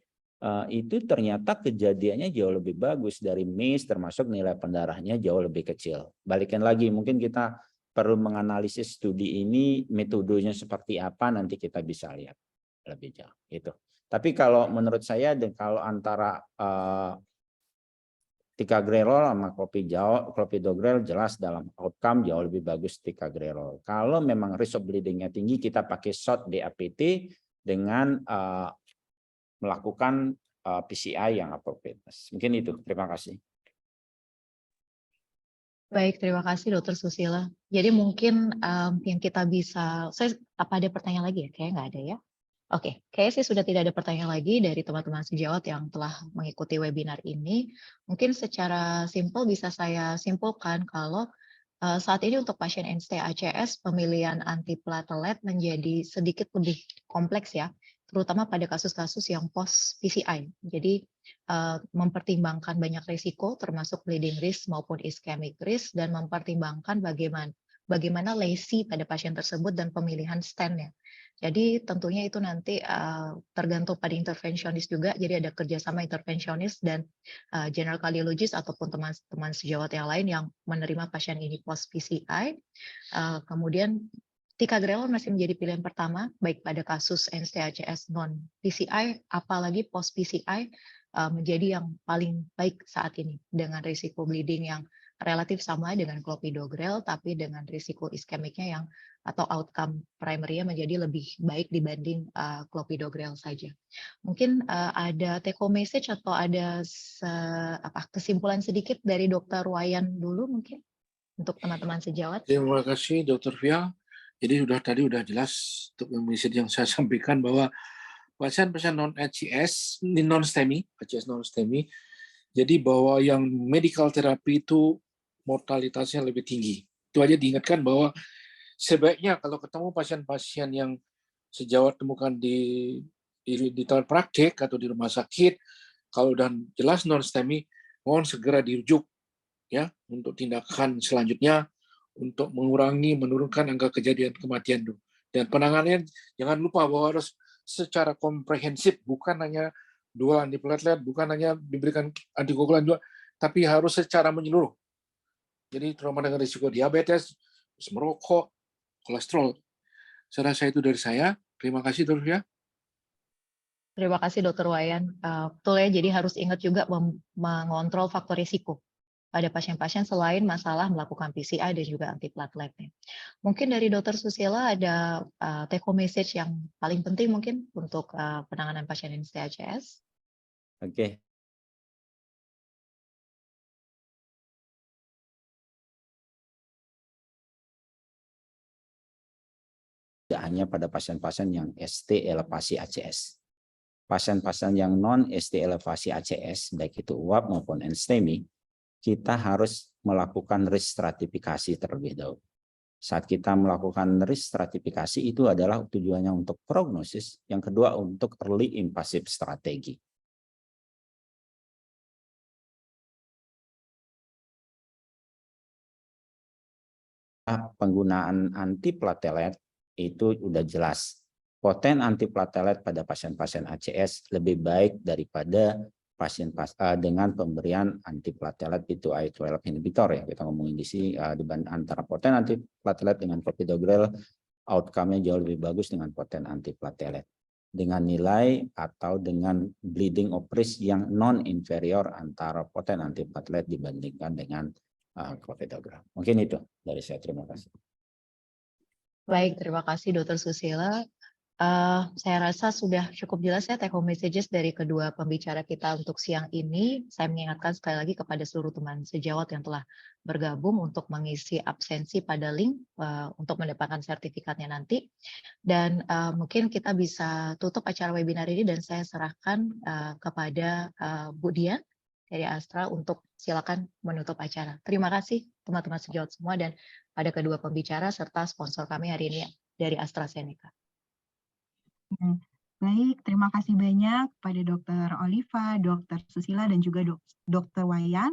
Speaker 1: itu ternyata kejadiannya jauh lebih bagus dari MIS, termasuk nilai pendarahnya jauh lebih kecil. Balikin lagi, mungkin kita perlu menganalisis studi ini, metodenya seperti apa, nanti kita bisa lihat lebih jauh. Itu. Tapi kalau menurut saya, kalau antara ticagrelor sama clopidogrel jelas dalam outcome jauh lebih bagus ticagrelor. Kalau memang risk of bleeding-nya tinggi, kita pakai short DAPT dengan melakukan PCI yang appropriate. Mungkin itu. Terima kasih.
Speaker 5: Baik, terima kasih Dokter Susila. Jadi mungkin yang kita bisa, apa ada pertanyaan lagi ya? Kayaknya nggak ada ya. Oke, kayaknya sih sudah tidak ada pertanyaan lagi dari teman-teman sejawat yang telah mengikuti webinar ini. Mungkin secara simpel bisa saya simpulkan kalau saat ini untuk pasien NST-ACS pemilihan antiplatelet menjadi sedikit lebih kompleks ya, terutama pada kasus-kasus yang post PCI. Jadi mempertimbangkan banyak risiko termasuk bleeding risk maupun ischemic risk dan mempertimbangkan bagaimana lesi pada pasien tersebut dan pemilihan stand-nya. Jadi tentunya itu nanti tergantung pada intervensionis juga. Jadi ada kerjasama intervensionis dan general cardiologist ataupun teman-teman sejawat yang lain yang menerima pasien ini post PCI. Kemudian ticagrelor masih menjadi pilihan pertama baik pada kasus NST-ACS non PCI, apalagi post PCI menjadi yang paling baik saat ini dengan risiko bleeding yang relatif sama dengan clopidogrel, tapi dengan risiko iskemiknya yang atau outcome primary-nya menjadi lebih baik dibanding clopidogrel saja. Mungkin ada take home message atau ada kesimpulan sedikit dari Dr. Wayan dulu mungkin untuk teman-teman sejawat.
Speaker 2: Terima kasih Dr. Fia. Jadi tadi udah jelas untuk message yang saya sampaikan bahwa pasien-pasien non-ACS, non-STEMI, ACS non-STEMI, jadi bahwa yang medical therapy itu mortalitasnya lebih tinggi. Itu aja diingatkan bahwa sebaiknya kalau ketemu pasien-pasien yang sejawat temukan di tempat praktek atau di rumah sakit, kalau udah jelas non-STEMI, mohon segera dirujuk ya untuk tindakan selanjutnya untuk menurunkan angka kejadian kematian itu. Dan penanganannya jangan lupa bahwa harus secara komprehensif, bukan hanya dual antiplatelet, bukan hanya diberikan antikoagulan juga, tapi harus secara menyeluruh. Jadi terutama dengan risiko diabetes, merokok, kolesterol. Saya rasa itu dari saya. Terima kasih, Dr. Fia.
Speaker 5: Terima kasih, Dr. Wayan. Betul ya, jadi harus ingat juga mengontrol faktor risiko pada pasien-pasien selain masalah melakukan PCI dan juga antiplateletnya. Mungkin dari Dr. Susila ada take home message yang paling penting mungkin untuk penanganan pasien NST-ACS.
Speaker 1: Oke. Tidak hanya pada pasien-pasien yang ST elevasi ACS. Pasien-pasien yang non-ST elevasi ACS, baik itu UAP maupun NSTEMI, kita harus melakukan risk stratifikasi terlebih dahulu. Saat kita melakukan risk stratifikasi itu adalah tujuannya untuk prognosis, yang kedua untuk early invasive strategi. Penggunaan antiplatelet itu sudah jelas. Poten antiplatelet pada pasien-pasien ACS lebih baik daripada pasien dengan pemberian antiplatelet itu I12 inhibitor ya. Kita ngomongin di sini antara poten antiplatelet dengan clopidogrel, outcome-nya jauh lebih bagus dengan poten antiplatelet. Dengan nilai atau dengan bleeding of risk yang non-inferior antara poten antiplatelet dibandingkan dengan clopidogrel. Mungkin itu dari saya. Terima kasih.
Speaker 5: Baik, terima kasih Dr. Susila. Saya rasa sudah cukup jelas ya take home messages dari kedua pembicara kita untuk siang ini. Saya mengingatkan sekali lagi kepada seluruh teman sejawat yang telah bergabung untuk mengisi absensi pada link untuk mendapatkan sertifikatnya nanti. Dan mungkin kita bisa tutup acara webinar ini dan saya serahkan kepada Bu Dian dari Astra untuk silakan menutup acara. Terima kasih teman-teman sejawat semua dan pada kedua pembicara serta sponsor kami hari ini dari AstraZeneca.
Speaker 6: Baik, terima kasih banyak pada Dr. Oliva, Dr. Susila, dan juga Dr. Wayan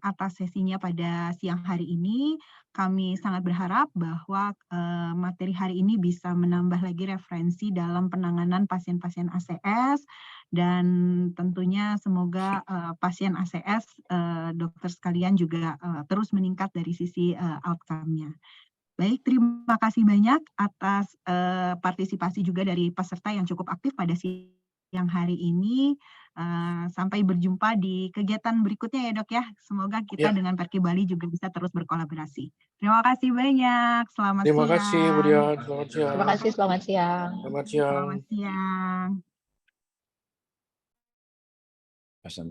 Speaker 6: atas sesinya pada siang hari ini. Kami sangat berharap bahwa materi hari ini bisa menambah lagi referensi dalam penanganan pasien-pasien ACS, dan tentunya semoga pasien ACS, dokter sekalian juga terus meningkat dari sisi outcome-nya. Baik, terima kasih banyak atas partisipasi juga dari peserta yang cukup aktif pada siang hari ini. Sampai berjumpa di kegiatan berikutnya ya Dok ya. Semoga kita dengan Perki Bali juga bisa terus berkolaborasi. Terima kasih banyak. Selamat
Speaker 2: Terima
Speaker 6: siang.
Speaker 2: kasih Bu Dian. Selamat siang.
Speaker 5: Terima kasih, selamat siang.
Speaker 2: Selamat siang.
Speaker 6: Selamat siang.
Speaker 1: Pasien